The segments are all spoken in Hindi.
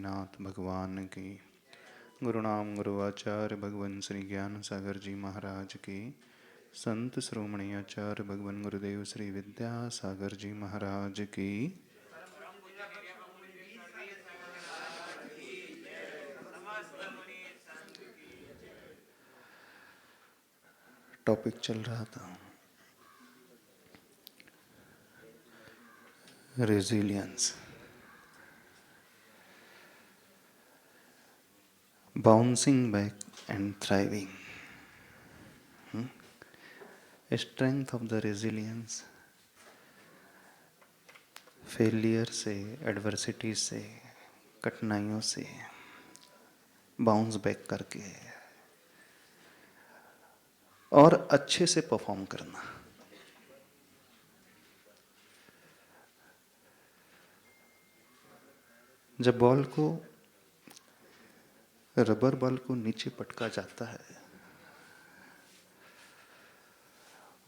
स्वामीनाथ भगवान की। गुरुनाम गुरुआचार्य भगवान श्री ज्ञान सागर जी महाराज की। संत श्रोमणी आचार्य भगवान गुरुदेव श्री विद्यासागर जी महाराज की। टॉपिक चल रहा था resilience, bouncing back and thriving, strength of the resilience. Failure से, एडवर्सिटी से, कठिनाइयों से बाउंस बैक करके और अच्छे से परफॉर्म करना। जब रबर बॉल को नीचे पटका जाता है,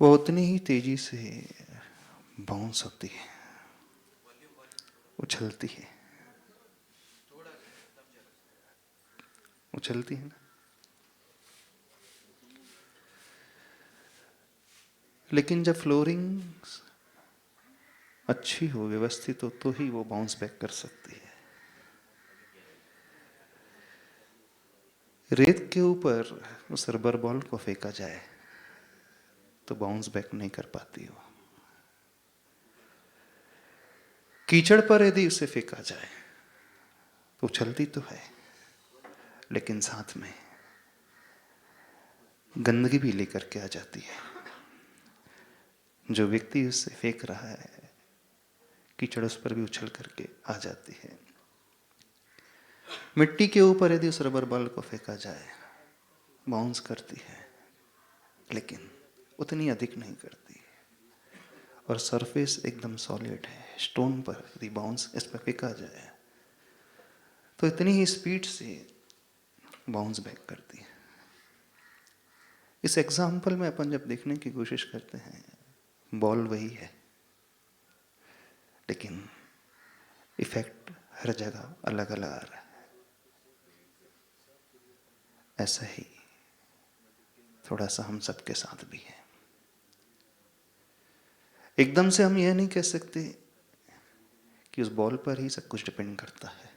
वो उतनी ही तेजी से बाउंस होती है, उछलती है, उछलती है ना। लेकिन जब फ्लोरिंग अच्छी हो, व्यवस्थित हो, तो ही वो बाउंस बैक कर सकती है। रेत के ऊपर उस रबर बॉल को फेंका जाए तो बाउंस बैक नहीं कर पाती हो। कीचड़ पर यदि उसे फेंका जाए तो उछलती तो है, लेकिन साथ में गंदगी भी लेकर के आ जाती है। जो व्यक्ति उससे फेंक रहा है, कीचड़ उस पर भी उछल करके आ जाती है। मिट्टी के ऊपर यदि उस रबर बॉल को फेंका जाए, बाउंस करती है, लेकिन उतनी अधिक नहीं करती। और सरफेस एकदम सॉलिड है, स्टोन पर यदि बाउंस इस पर फेंका जाए तो इतनी ही स्पीड से बाउंस बैक करती है। इस एग्जाम्पल में अपन जब देखने की कोशिश करते हैं, बॉल वही है, लेकिन इफेक्ट हर जगह अलग अलग आ रहा है। ऐसा ही थोड़ा सा हम सबके साथ भी है। एकदम से हम यह नहीं कह सकते कि उस बॉल पर ही सब कुछ डिपेंड करता है,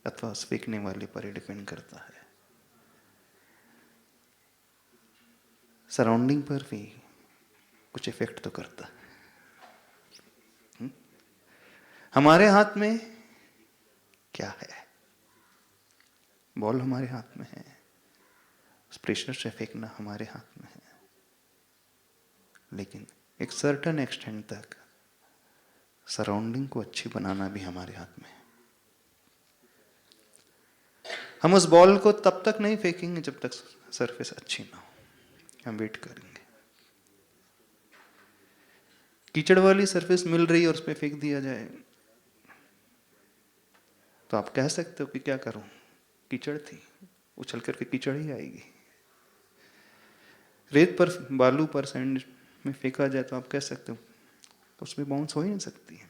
अथवा उस फेंकने वाले पर ही डिपेंड करता है। सराउंडिंग पर भी कुछ इफेक्ट तो करता है। हमारे हाथ में क्या है? बॉल हमारे हाथ में है, उस प्रेशर से फेंकना हमारे हाथ में है, लेकिन एक सर्टेन एक्सटेंट तक सराउंडिंग को अच्छी बनाना भी हमारे हाथ में है। हम उस बॉल को तब तक नहीं फेंकेंगे जब तक सरफेस अच्छी ना हो। हम वेट करेंगे। कीचड़ वाली सरफेस मिल रही है और उस पर फेंक दिया जाए तो आप कह सकते हो कि क्या करूं, कीचड़ थी, उछल करके कीचड़ ही आएगी। रेत पर, बालू पर, सैंड में फेंका जाए तो आप कह सकते हो तो उसमें बाउंस हो ही नहीं सकती है।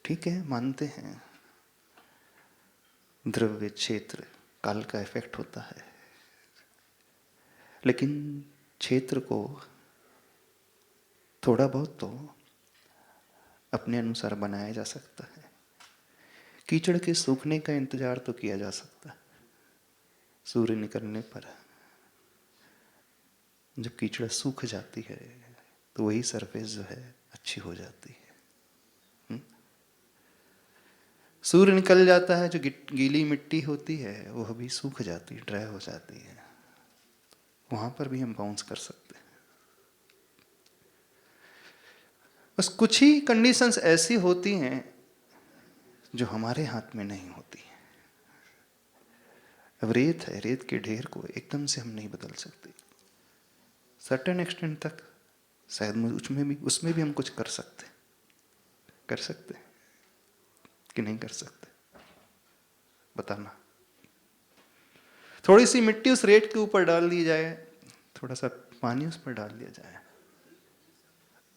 ठीक है, मानते हैं द्रव्य, क्षेत्र, काल का इफेक्ट होता है, लेकिन क्षेत्र को थोड़ा बहुत तो अपने अनुसार बनाया जा सकता है। कीचड़ के सूखने का इंतजार तो किया जा सकता है। सूर्य निकलने पर जब कीचड़ सूख जाती है तो वही सरफेस जो है अच्छी हो जाती है। सूर्य निकल जाता है, जो गीली मिट्टी होती है वो भी सूख जाती है, ड्राई हो जाती है। वहां पर भी हम बाउंस कर सकते हैं। बस कुछ ही कंडीशंस ऐसी होती हैं जो हमारे हाथ में नहीं होती। अब रेत है, रेत के ढेर को एकदम से हम नहीं बदल सकते। सर्टेन एक्सटेंट तक शायद उसमें भी हम कुछ कर सकते कि नहीं कर सकते, बताना। थोड़ी सी मिट्टी उस रेत के ऊपर डाल दी जाए, थोड़ा सा पानी उस पर डाल दिया जाए,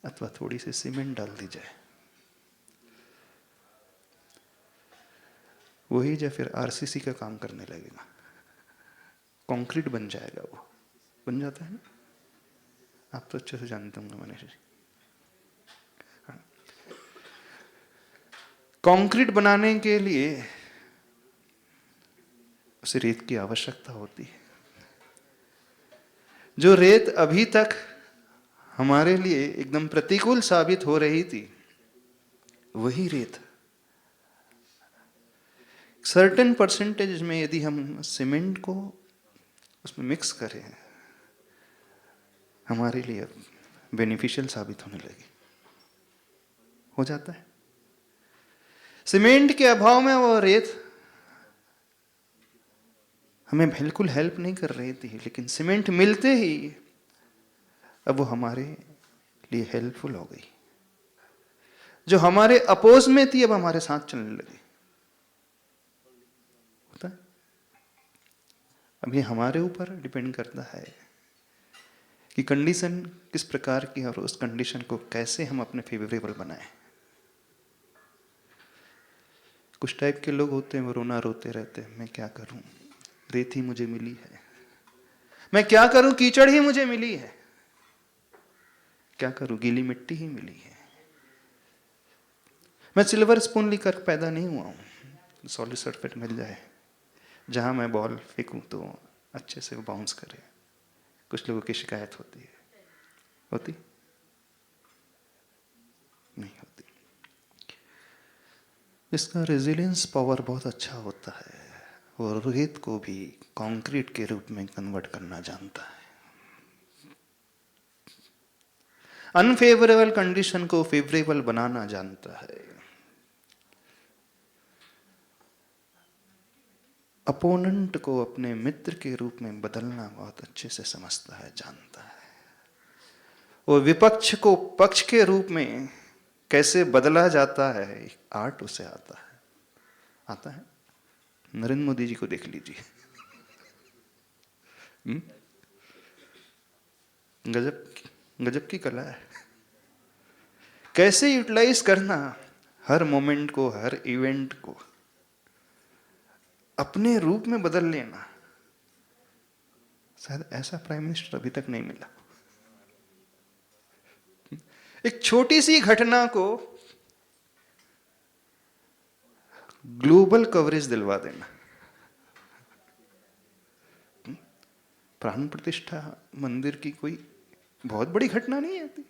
अथवा थोड़ी सी सीमेंट डाल दी जाए, वही जो फिर आरसीसी का काम करने लगेगा, कंक्रीट बन जाएगा, वो बन जाता है ना, आप तो अच्छे से जानते होंगे मनीष जी। कंक्रीट बनाने के लिए उसे रेत की आवश्यकता होती है। जो रेत अभी तक हमारे लिए एकदम प्रतिकूल साबित हो रही थी, वही रेत सर्टेन परसेंटेज में यदि हम सीमेंट को उसमें मिक्स करें, हमारे लिए बेनिफिशियल साबित होने लगी। हो जाता है। सीमेंट के अभाव में वो रेत हमें बिल्कुल हेल्प नहीं कर रही थी, लेकिन सीमेंट मिलते ही अब वो हमारे लिए हेल्पफुल हो गई। जो हमारे अपोज में थी अब हमारे साथ चलने लगी। होता है। अब ये हमारे ऊपर डिपेंड करता है कि कंडीशन किस प्रकार की, और उस कंडीशन को कैसे हम अपने फेवरेबल बनाएं। कुछ टाइप के लोग होते हैं, वो रोना रोते रहते हैं, मैं क्या करूं, रेत ही मुझे मिली है, मैं क्या करूं, कीचड़ ही मुझे मिली है, क्या करूं, गीली मिट्टी ही मिली है, मैं सिल्वर स्पून लेकर पैदा नहीं हुआ हूं, सॉलिड सरफेस मिल जाए, जहां मैं बॉल फेंकूं तो अच्छे से वो बाउंस करे। कुछ लोगों की शिकायत होती है, होती नहीं होती। इसका रेजिलियंस पावर बहुत अच्छा होता है, और रेत को भी कंक्रीट के रूप में कन्वर्ट करना जानता है। अनफेवरेबल कंडीशन को फेवरेबल बनाना जानता है। अपोनेंट को अपने मित्र के रूप में बदलना बहुत अच्छे से समझता है, जानता है। और विपक्ष को पक्ष के रूप में कैसे बदला जाता है, आर्ट उसे आता है। आता है। नरेंद्र मोदी जी को देख लीजिए, गजब गजब की कला है। कैसे यूटिलाइज करना हर मोमेंट को, हर इवेंट को अपने रूप में बदल लेना। शायद ऐसा प्राइम मिनिस्टर अभी तक नहीं मिला। एक छोटी सी घटना को ग्लोबल कवरेज दिलवा देना। प्राण प्रतिष्ठा मंदिर की कोई बहुत बड़ी घटना नहीं आती।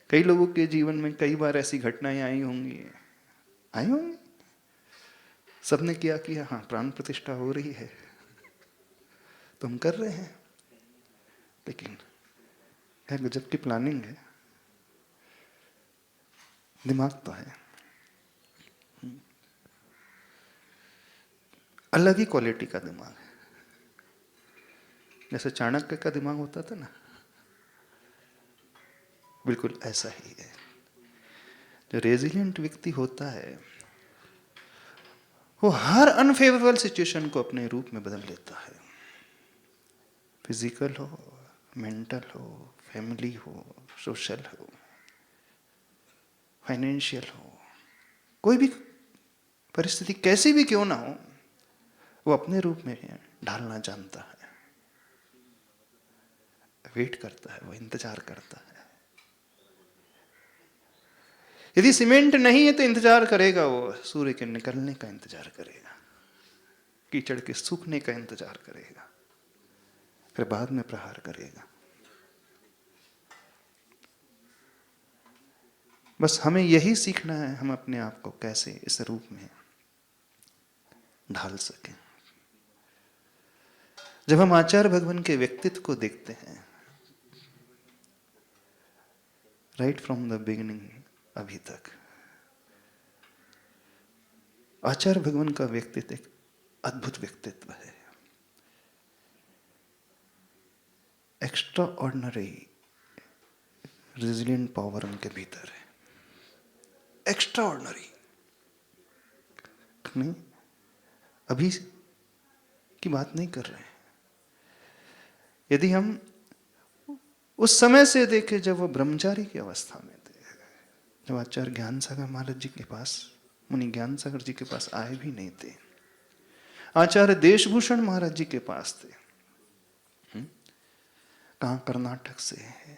कई लोगों के जीवन में कई बार ऐसी घटनाएं आई होंगी, सबने किया हाँ प्राण प्रतिष्ठा हो रही है तो हम कर रहे हैं, लेकिन है गजब की प्लानिंग है, दिमाग तो है, अलग ही क्वालिटी का दिमाग है। जैसे चाणक्य का दिमाग होता था ना, बिल्कुल ऐसा ही है। जो रेजिलिएंट व्यक्ति होता है वो हर अनफेवरेबल सिचुएशन को अपने रूप में बदल लेता है। फिजिकल हो, मेंटल हो, फैमिली हो, सोशल हो, फाइनेंशियल हो, कोई भी परिस्थिति कैसी भी क्यों ना हो, वो अपने रूप में ढालना जानता है। वेट करता है, वो इंतजार करता है। यदि सीमेंट नहीं है तो इंतजार करेगा, वो सूर्य के निकलने का इंतजार करेगा, कीचड़ के सूखने का इंतजार करेगा, फिर बाद में प्रहार करेगा। बस हमें यही सीखना है, हम अपने आप को कैसे इस रूप में ढाल सकें। जब हम आचार्य भगवान के व्यक्तित्व को देखते हैं, राइट फ्रॉम द बिगिनिंग अभी तक, आचार्य भगवान का व्यक्तित्व एक अद्भुत व्यक्तित्व है। एक्स्ट्रा ऑर्डिनरी रेजिलिएंट पावर उनके भीतर है। एक्स्ट्रा ऑर्डिनरी नहीं, अभी की बात नहीं कर रहे हैं। यदि हम उस समय से देखें जब वो ब्रह्मचारी की अवस्था में थे, जब आचार्य ज्ञान सागर महाराज जी के पास मुनि ज्ञान सागर जी के पास आए भी नहीं थे। आचार्य देशभूषण महाराज जी के पास थे। कहाँ? कर्नाटक से है,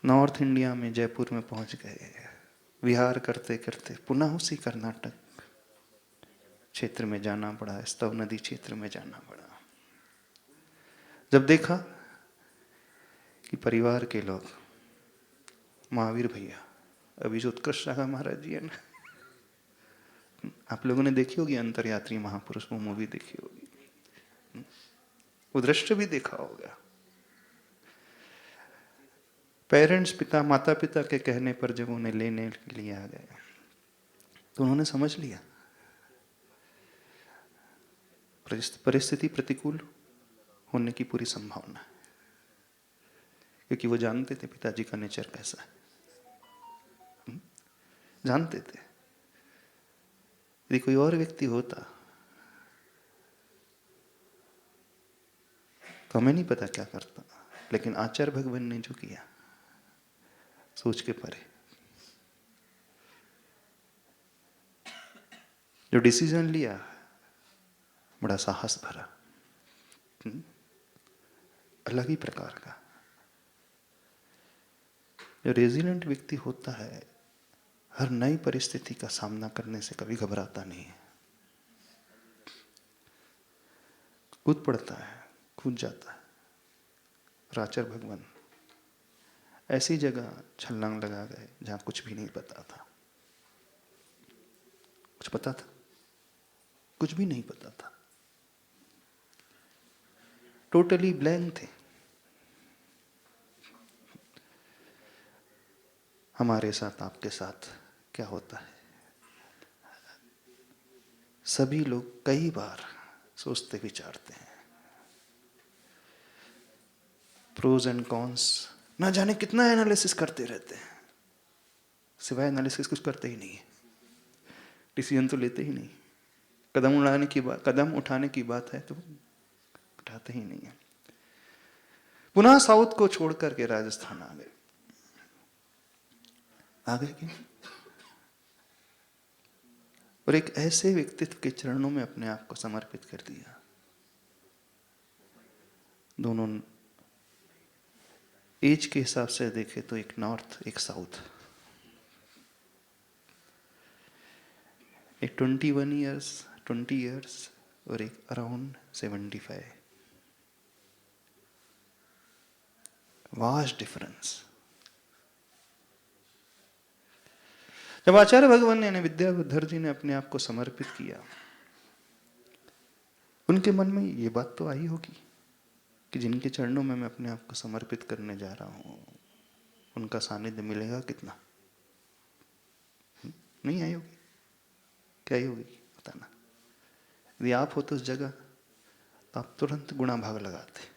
नॉर्थ इंडिया में जयपुर में पहुंच गए। विहार करते करते पुनः उसी कर्नाटक क्षेत्र में जाना पड़ा, स्तव नदी क्षेत्र में जाना पड़ा। जब देखा कि परिवार के लोग, महावीर भैया, अभी जो उत्कृष्ट शाखा महाराज जी है ना, आप लोगों ने देखी होगी अंतरयात्री महापुरुष, वो मूवी देखी होगी, वो दृश्य भी देखा होगा। पेरेंट्स, पिता माता पिता के कहने पर जब उन्हें लेने के लिए आ गए तो उन्होंने समझ लिया परिस्थिति प्रतिकूल होने की पूरी संभावना है, क्योंकि वो जानते थे पिताजी का नेचर कैसा है, जानते थे। यदि कोई और व्यक्ति होता तो हमें नहीं पता क्या करता, लेकिन आचार्य भगवान ने जो किया सोच के परे, जो डिसीजन लिया बड़ा साहस भरा, अलग ही प्रकार का। जो रेजिलेंट व्यक्ति होता है हर नई परिस्थिति का सामना करने से कभी घबराता नहीं है, कूद पड़ता है, कूद जाता है। और आचार्य भगवान ऐसी जगह छलांग लगा गए जहां कुछ भी नहीं पता था। कुछ पता था? कुछ भी नहीं पता था, टोटली ब्लैंक थे। हमारे साथ, आपके साथ क्या होता है? सभी लोग कई बार सोचते विचारते हैं, प्रोज एंड कॉन्स, ना जाने कितना एनालिसिस करते रहते हैं, सिवाय एनालिसिस कुछ करते ही नहीं है, डिसीजन तो लेते ही नहीं। कदम उठाने की बात है तो उठाते ही नहीं है। पुनः साउथ को छोड़ करके राजस्थान आ गए। आ गए कि और एक ऐसे व्यक्तित्व के चरणों में अपने आप को समर्पित कर दिया। दोनों एज के हिसाब से देखे तो एक नॉर्थ एक साउथ, एक 20 इयर्स और एक अराउंड 75। Vast difference. जब आचार्य भगवान ने विद्याधर जी ने अपने आप को समर्पित किया, उनके मन में ये बात तो आई होगी कि जिनके चरणों में मैं अपने आप को समर्पित करने जा रहा हूं उनका सानिध्य मिलेगा कितना? नहीं आई होगी? क्या आई होगी? बताना। यदि आप हो तो उस जगह तो आप तुरंत गुणा भाग लगाते।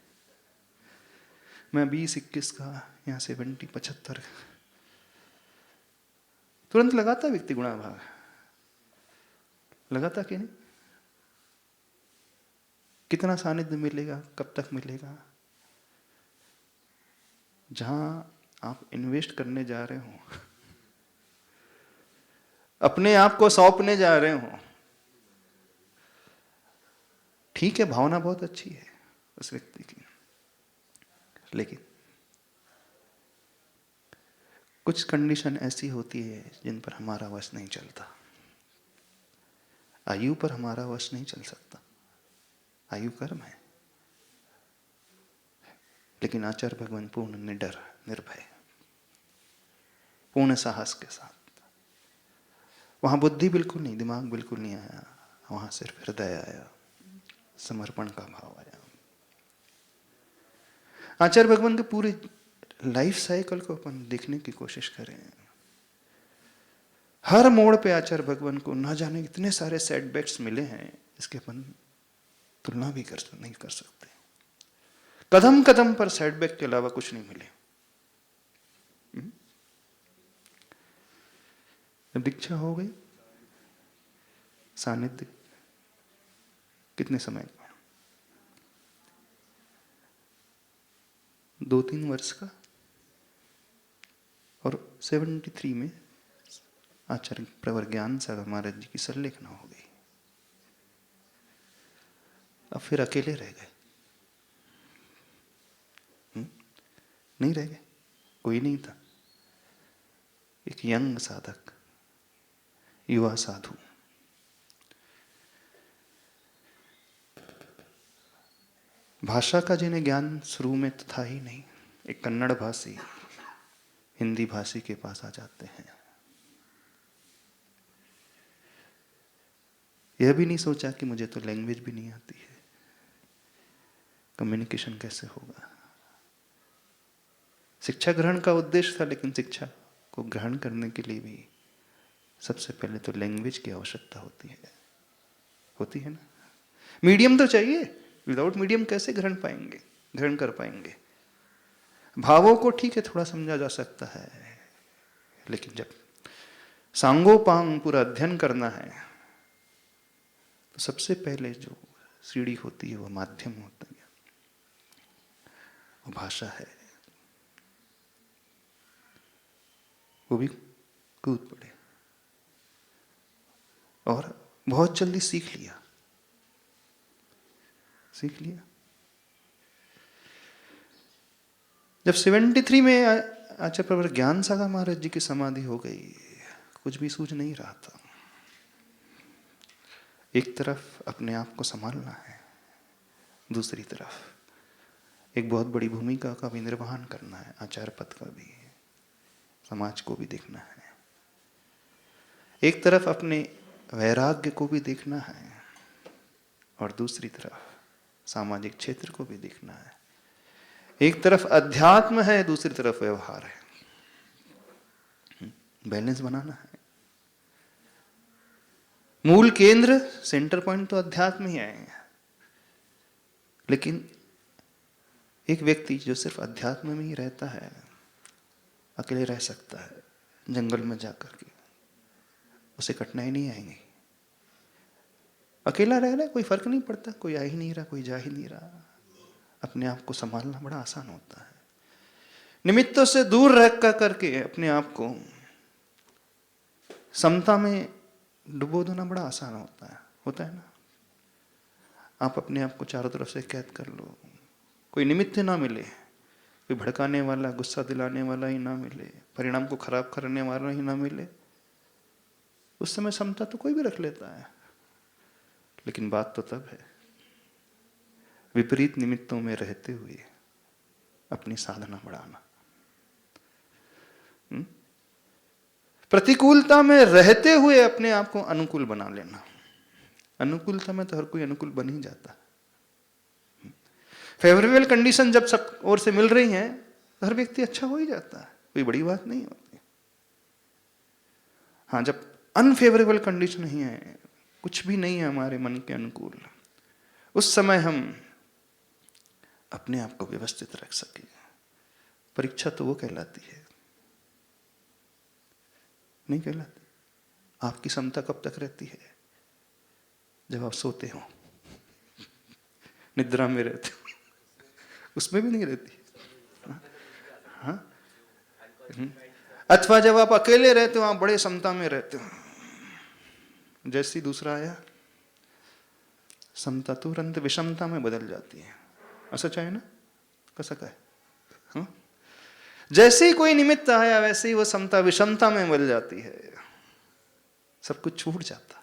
मैं 20-21 का, यहाँ 70-75 तुरंत लगाता व्यक्ति गुणा भाग। लगाता कि नहीं? कितना सानिध्य मिलेगा, कब तक मिलेगा? जहां आप इन्वेस्ट करने जा रहे हो, अपने आप को सौंपने जा रहे हो, ठीक है, भावना बहुत अच्छी है उस व्यक्ति की, लेकिन कुछ कंडीशन ऐसी होती है जिन पर हमारा वश नहीं चलता। आयु पर हमारा वश नहीं चल सकता, आयु कर्म है। लेकिन आचार्य भगवान पूर्ण निडर, निर्भय, पूर्ण साहस के साथ, वहां बुद्धि बिल्कुल नहीं, दिमाग बिल्कुल नहीं आया, वहां सिर्फ हृदय आया, समर्पण का भाव आया। आचार्य भगवान के पूरे लाइफ साइकिल को अपन देखने की कोशिश करें, हर मोड़ पे आचार्य भगवान को ना जाने इतने सारे सेटबैक्स मिले हैं, इसके अपन तुलना भी नहीं कर सकते। कदम कदम पर सेटबैक के अलावा कुछ नहीं मिले। दीक्षा हो गई, सानिध्य कितने समय का? 2-3 वर्ष का, और 73 में आचार्य प्रवर ज्ञान सागर महाराज जी की संलेखना हो गई। अब फिर अकेले रह गए। नहीं रह गए, कोई नहीं था। एक यंग साधक, युवा साधु, भाषा का जिन्हें ज्ञान शुरू में तो था ही नहीं, एक कन्नड़ भाषी हिंदी भाषी के पास आ जाते हैं। यह भी नहीं सोचा कि मुझे तो लैंग्वेज भी नहीं आती है, कम्युनिकेशन कैसे होगा। शिक्षा ग्रहण का उद्देश्य था, लेकिन शिक्षा को ग्रहण करने के लिए भी सबसे पहले तो लैंग्वेज की आवश्यकता होती है ना। मीडियम तो चाहिए, विदाउट मीडियम कैसे ग्रहण कर पाएंगे। भावों को ठीक है थोड़ा समझा जा सकता है, लेकिन जब सांगोपांग पूरा अध्ययन करना है तो सबसे पहले जो सीढ़ी होती है, वह माध्यम होता है, वो भाषा है। वो भी कूद पड़े और बहुत जल्दी सीख लिया। जब 73 में आचार्य प्रवर ज्ञान सागर महाराज जी की समाधि हो गई, कुछ भी सूझ नहीं रहा था। एक तरफ अपने आप को संभालना है, दूसरी तरफ एक बहुत बड़ी भूमिका का भी निर्वहन करना है, आचार्य पद का भी, समाज को भी देखना है। एक तरफ अपने वैराग्य को भी देखना है और दूसरी तरफ सामाजिक क्षेत्र को भी देखना है। एक तरफ अध्यात्म है, दूसरी तरफ व्यवहार है। बैलेंस बनाना है। मूल केंद्र, सेंटर पॉइंट तो अध्यात्म ही है, लेकिन एक व्यक्ति जो सिर्फ अध्यात्म में ही रहता है अकेले रह सकता है। जंगल में जाकर के उसे कठिनाई नहीं आएंगी। अकेला रह रहा है, कोई फर्क नहीं पड़ता, कोई आ ही नहीं रहा, कोई जा ही नहीं रहा, अपने आप को संभालना बड़ा आसान होता है। निमित्तों से दूर रह करके अपने आप को समता में डुबो देना बड़ा आसान होता है ना। आप अपने आप को चारों तरफ से कैद कर लो, कोई निमित्त ना मिले, कोई भड़काने वाला, गुस्सा दिलाने वाला ही ना मिले, परिणाम को खराब करने वाला ही ना मिले, उस समय समता तो कोई भी रख लेता है। लेकिन बात तो तब है विपरीत निमित्तों में रहते हुए अपनी साधना बढ़ाना। प्रतिकूलता में रहते हुए अपने आप को अनुकूल बना लेना। अनुकूलता में तो हर कोई अनुकूल बन ही जाता है। फेवरेबल कंडीशन जब सब ओर से मिल रही हैं तो हर व्यक्ति अच्छा हो ही जाता है, कोई बड़ी बात नहीं होती। हाँ, जब अनफेवरेबल कंडीशन नहीं है, कुछ भी नहीं है हमारे मन के अनुकूल, उस समय हम अपने आप को व्यवस्थित रख सके। परीक्षा तो वो कहलाती है, नहीं कहलाती। आपकी क्षमता कब तक रहती है? जब आप सोते हो, निद्रा में रहते हो, उसमें भी नहीं रहती। हाँ? अथवा जब आप अकेले रहते हो, आप बड़े क्षमता में रहते हो, जैसी दूसरा आया समता तुरंत विषमता में बदल जाती है। ऐसा चाहे ना, कैसा है? हाँ? जैसे ही कोई निमित्त आया वैसे ही वो समता विषमता में बदल जाती है, सब कुछ छूट जाता,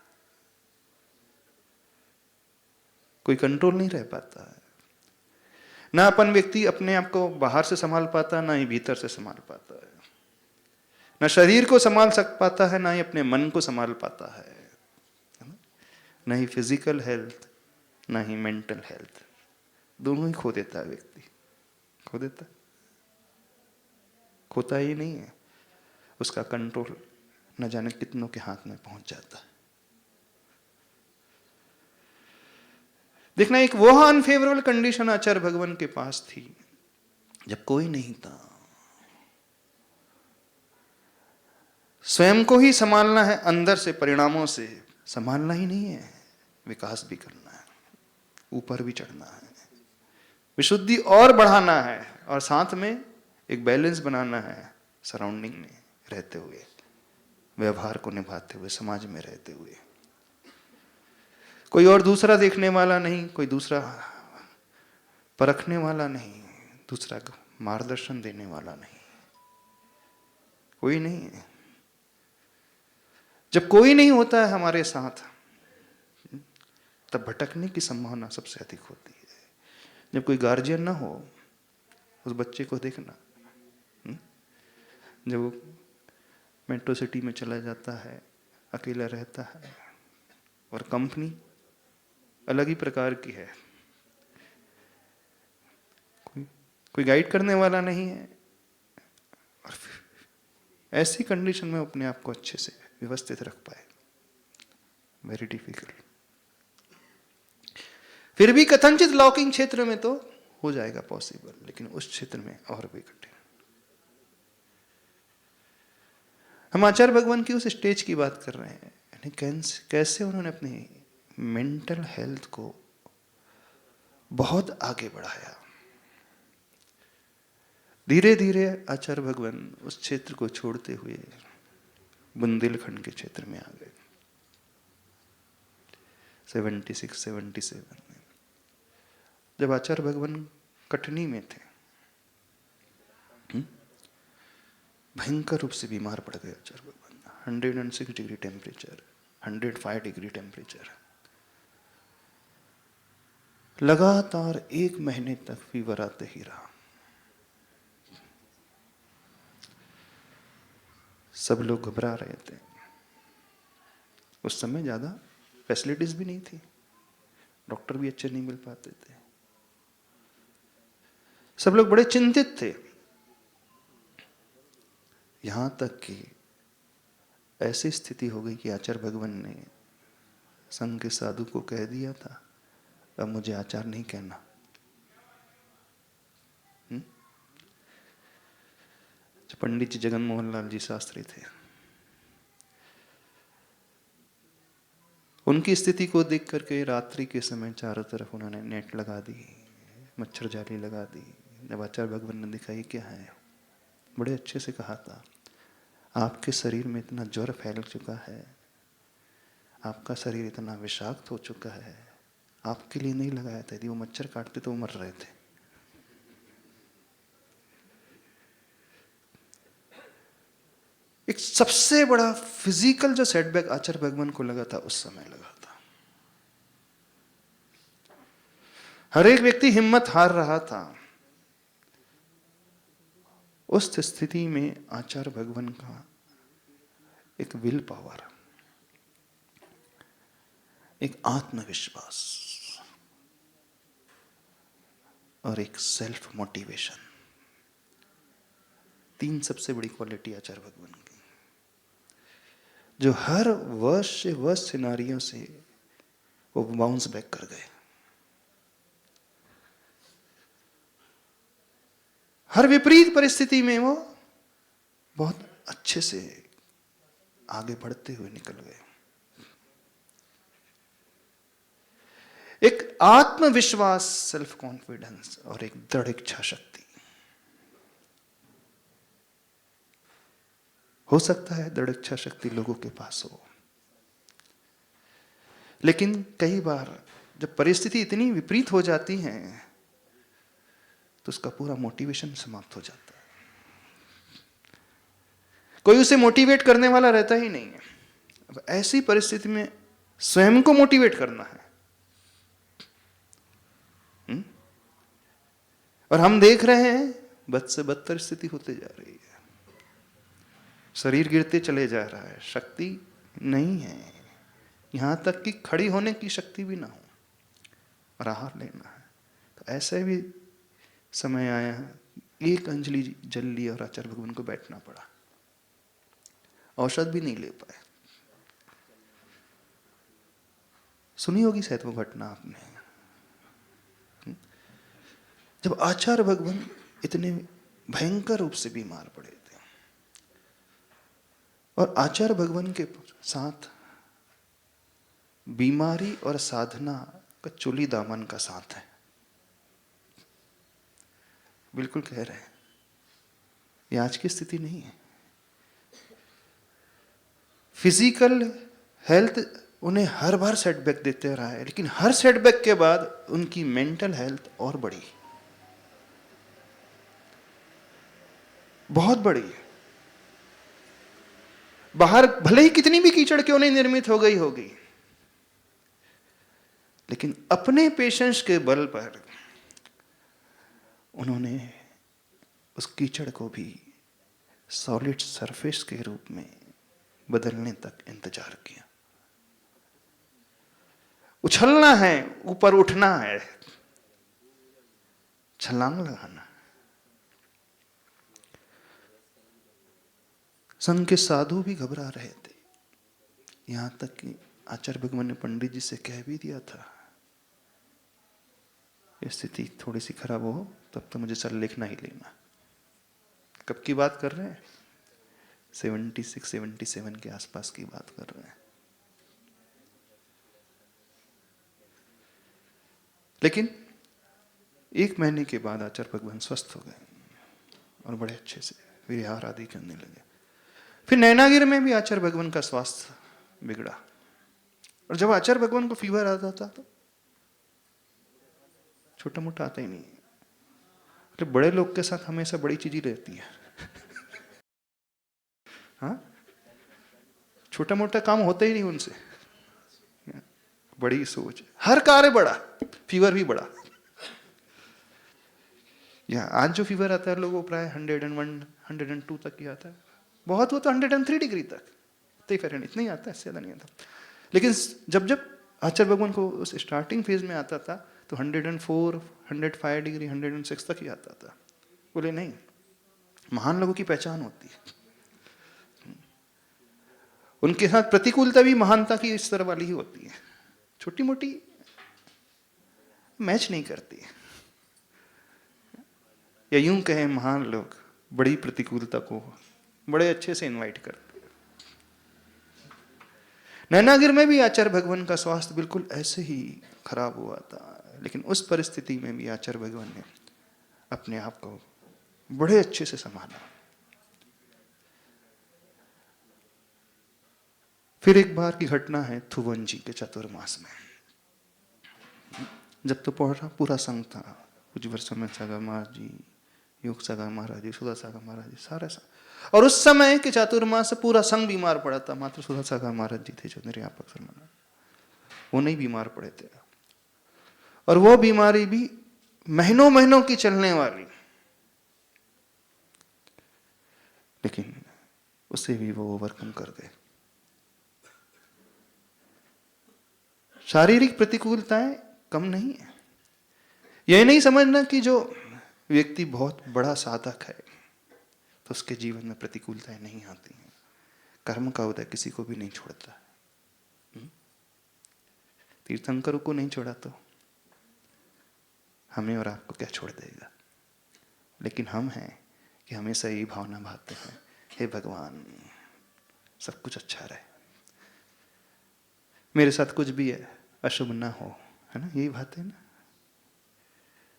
कोई कंट्रोल नहीं रह पाता है। ना अपन व्यक्ति अपने आप को बाहर से संभाल पाता, ना ही भीतर से संभाल पाता है। ना शरीर को संभाल सक पाता है, ना ही अपने मन को संभाल पाता है। ना ही फिजिकल हेल्थ, ना ही मेंटल हेल्थ, दोनों ही खो देता है व्यक्ति। खो देता, खोता ही नहीं है, उसका कंट्रोल न जाने कितनों के हाथ में पहुंच जाता है। देखना, एक वो अनफेवरेबल कंडीशन आचार्य भगवान के पास थी जब कोई नहीं था। स्वयं को ही संभालना है, अंदर से परिणामों से संभालना ही नहीं है, विकास भी करना है, ऊपर भी चढ़ना है, विशुद्धि और बढ़ाना है, और साथ में एक बैलेंस बनाना है सराउंडिंग में रहते हुए। व्यवहार को निभाते हुए, समाज में रहते हुए। कोई और दूसरा देखने वाला नहीं, कोई दूसरा परखने वाला नहीं, दूसरा मार्गदर्शन देने वाला नहीं, कोई नहीं है। जब कोई नहीं होता है हमारे साथ, तब भटकने की संभावना सबसे अधिक होती है। जब कोई गार्जियन ना हो, उस बच्चे को देखना, जब वो मेट्रो सिटी में चला जाता है, अकेला रहता है, और कंपनी अलग ही प्रकार की है, कोई गाइड करने वाला नहीं है, और ऐसी कंडीशन में अपने आप को अच्छे से व्यवस्थित रख पाए, वेरी डिफिकल्ट। फिर भी कथनचित लौकिक क्षेत्र में तो हो जाएगा पॉसिबल, लेकिन उस क्षेत्र में और भी कठिन। हम आचार्य भगवान की उस स्टेज की बात कर रहे हैं, यानी कैसे उन्होंने अपनी मेंटल हेल्थ को बहुत आगे बढ़ाया। धीरे धीरे आचार्य भगवान उस क्षेत्र को छोड़ते हुए बुंदेलखंड के क्षेत्र में आ गए 76-77 में। जब आचार्य भगवान कटनी में थे, भयंकर रूप से बीमार पड़ गए आचार्य भगवान। 106 डिग्री टेम्परेचर, 105 डिग्री टेम्परेचर, लगातार 1 महीने तक फीवर आते ही रहा। सब लोग घबरा रहे थे। उस समय ज्यादा फैसिलिटीज भी नहीं थी, डॉक्टर भी अच्छे नहीं मिल पाते थे, सब लोग बड़े चिंतित थे। यहां तक कि ऐसी स्थिति हो गई कि आचार्य भगवान ने संघ के साधु को कह दिया था, अब मुझे आचार्य नहीं कहना। जो पंडित जी जगन मोहन लाल जी शास्त्री थे, उनकी स्थिति को देख करके रात्रि के समय चारों तरफ उन्होंने नेट लगा दी, मच्छर जाली लगा दी। जब आचार्य भगवान ने देखा ये क्या है, बड़े अच्छे से कहा था, आपके शरीर में इतना ज्वर फैल चुका है, आपका शरीर इतना विषाक्त हो चुका है, आपके लिए नहीं लगाया था, यदि वो मच्छर काटते तो वो मर रहे थे। एक सबसे बड़ा फिजिकल जो सेटबैक आचार्य भगवान को लगा था, उस समय लगा था। हर एक व्यक्ति हिम्मत हार रहा था। उस स्थिति में आचार्य भगवान का एक विल पावर, एक आत्मविश्वास और एक सेल्फ मोटिवेशन, 3 सबसे बड़ी क्वालिटी आचार्य भगवान की, जो हर वर्ष से वर्ष सिनारियों से वो बाउंस बैक कर गए। हर विपरीत परिस्थिति में वो बहुत अच्छे से आगे बढ़ते हुए निकल गए। एक आत्मविश्वास, सेल्फ कॉन्फिडेंस और एक दृढ़ इच्छा शक्ति। हो सकता है दृढ़ इच्छा शक्ति लोगों के पास हो, लेकिन कई बार जब परिस्थिति इतनी विपरीत हो जाती है तो उसका पूरा मोटिवेशन समाप्त हो जाता है। कोई उसे मोटिवेट करने वाला रहता ही नहीं है। अब ऐसी परिस्थिति में स्वयं को मोटिवेट करना है। और हम देख रहे हैं बद से बदतर स्थिति होते जा रही है, शरीर गिरते चले जा रहा है, शक्ति नहीं है, यहां तक कि खड़ी होने की शक्ति भी ना हो और आहार लेना है। तो ऐसे भी समय आया है, एक अंजलि जल लिया और आचार्य भगवान को बैठना पड़ा, औषध भी नहीं ले पाए। सुनी होगी शायद वो घटना आपने, जब आचार्य भगवान इतने भयंकर रूप से बीमार पड़े थे और आचार्य भगवान के साथ बीमारी और साधना का चोली दामन का साथ है। बिल्कुल कह रहे हैं, ये आज की स्थिति नहीं है। फिजिकल हेल्थ उन्हें हर बार सेटबैक देते रहा है, लेकिन हर सेटबैक के बाद उनकी मेंटल हेल्थ और बढ़ी, बहुत बड़ी। बाहर भले ही कितनी भी कीचड़ क्यों नहीं निर्मित हो गई होगी, लेकिन अपने पेशेंस के बल पर उन्होंने उस कीचड़ को भी सॉलिड सरफेस के रूप में बदलने तक इंतजार किया। उछलना है, ऊपर उठना है, छलांग लगाना। संघ के साधु भी घबरा रहे थे, यहां तक कि आचार्य भगवान ने पंडित जी से कह भी दिया था, स्थिति थोड़ी सी खराब हो तब तो मुझे सर लिखना ही लेना। कब की बात कर रहे हैं? 76-77 के आसपास की बात कर रहे हैं। लेकिन 1 महीने के बाद आचार्य भगवान स्वस्थ हो गए और बड़े अच्छे से विहार आदि करने लगे। फिर नैनागिर में भी आचार्य भगवान का स्वास्थ्य बिगड़ा, और जब आचार्य भगवान को फीवर आता था तो छोटा मोटा आता ही नहीं, तो बड़े लोग के साथ हमेशा बड़ी चीज ही रहती है। हाँ, छोटा मोटा काम होता ही नहीं उनसे, बड़ी सोच, हर कार्य बड़ा, फीवर भी बड़ा। या आज जो फीवर आता है लोगों को प्राय 101, 102 तक ही आता है, बहुत हो तो 103 डिग्री तक, इतना ही आता है, इससे ज्यादा नहीं आता। लेकिन जब जब आचार्य भगवान को उस स्टार्टिंग फेज में आता था तो 104, 105 डिग्री, 106 तक ही आता था। बोले नहीं, महान लोगों की पहचान होती है, उनके साथ प्रतिकूलता भी महानता की इस तरह वाली ही होती है, छोटी मोटी मैच नहीं करती। या यूं कहें, महान लोग बड़ी प्रतिकूलता को बड़े अच्छे से इनवाइट करते हैं। नैनागिर में भी आचार्य भगवान का स्वास्थ्य बिल्कुल ऐसे ही खराब हुआ था, लेकिन उस परिस्थिति में भी आचार्य भगवान ने अपने आप को बड़े अच्छे से संभाला। फिर एक बार की घटना है थुवन जी के चातुर्मास में, जब तो पूरा संघ था, कुछ वर्षों में सागर महाराज जी, योग सागर महाराज जी, सुधा सागर महाराज जी, सारे संघ। और उस समय के चातुर्मास से पूरा संघ बीमार पड़ा था, मात्र सुधा सागर महाराज जी थे जो निर्यापक सरमन, वो नहीं बीमार पड़े थे। और वो बीमारी भी महीनों महीनों की चलने वाली, लेकिन उसे भी वो ओवरकम कर गए। शारीरिक प्रतिकूलताएं कम नहीं है। यह नहीं समझना कि जो व्यक्ति बहुत बड़ा साधक है तो उसके जीवन में प्रतिकूलताएं नहीं आती हैं। कर्म का उदय किसी को भी नहीं छोड़ता। तीर्थंकरों को नहीं छोड़ा तो हमें और आपको क्या छोड़ देगा। लेकिन हम हैं कि हमेशा यही भावना भाते हैं, हे भगवान सब कुछ अच्छा रहे, मेरे साथ कुछ भी है अशुभ ना हो, है ना, यही बात है ना।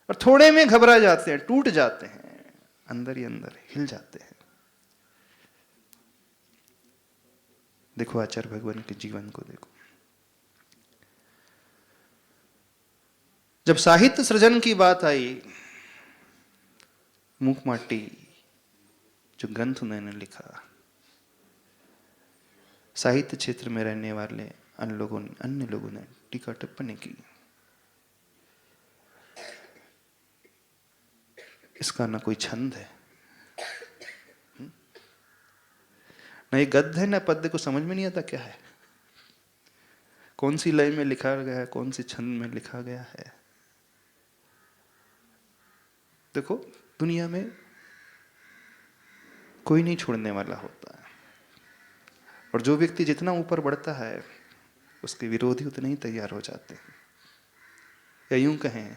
और थोड़े में घबरा जाते हैं, टूट जाते हैं, अंदर ही अंदर हिल जाते हैं। देखो आचार्य भगवान के जीवन को देखो। जब साहित्य सृजन की बात आई, मूक माटी जो ग्रंथ उन्होंने लिखा, साहित्य क्षेत्र में रहने वाले अन्य लोगों ने टीका टिप्पणी की, इसका ना कोई छंद है, ना ये गद्य है, ना पद्य, को समझ में नहीं आता क्या है, कौन सी लय में लिखा गया है, कौन सी छंद में लिखा गया है। देखो दुनिया में कोई नहीं छोड़ने वाला होता है, और जो व्यक्ति जितना ऊपर बढ़ता है उसके विरोधी उतने ही तैयार हो जाते हैं। या यूं कहें,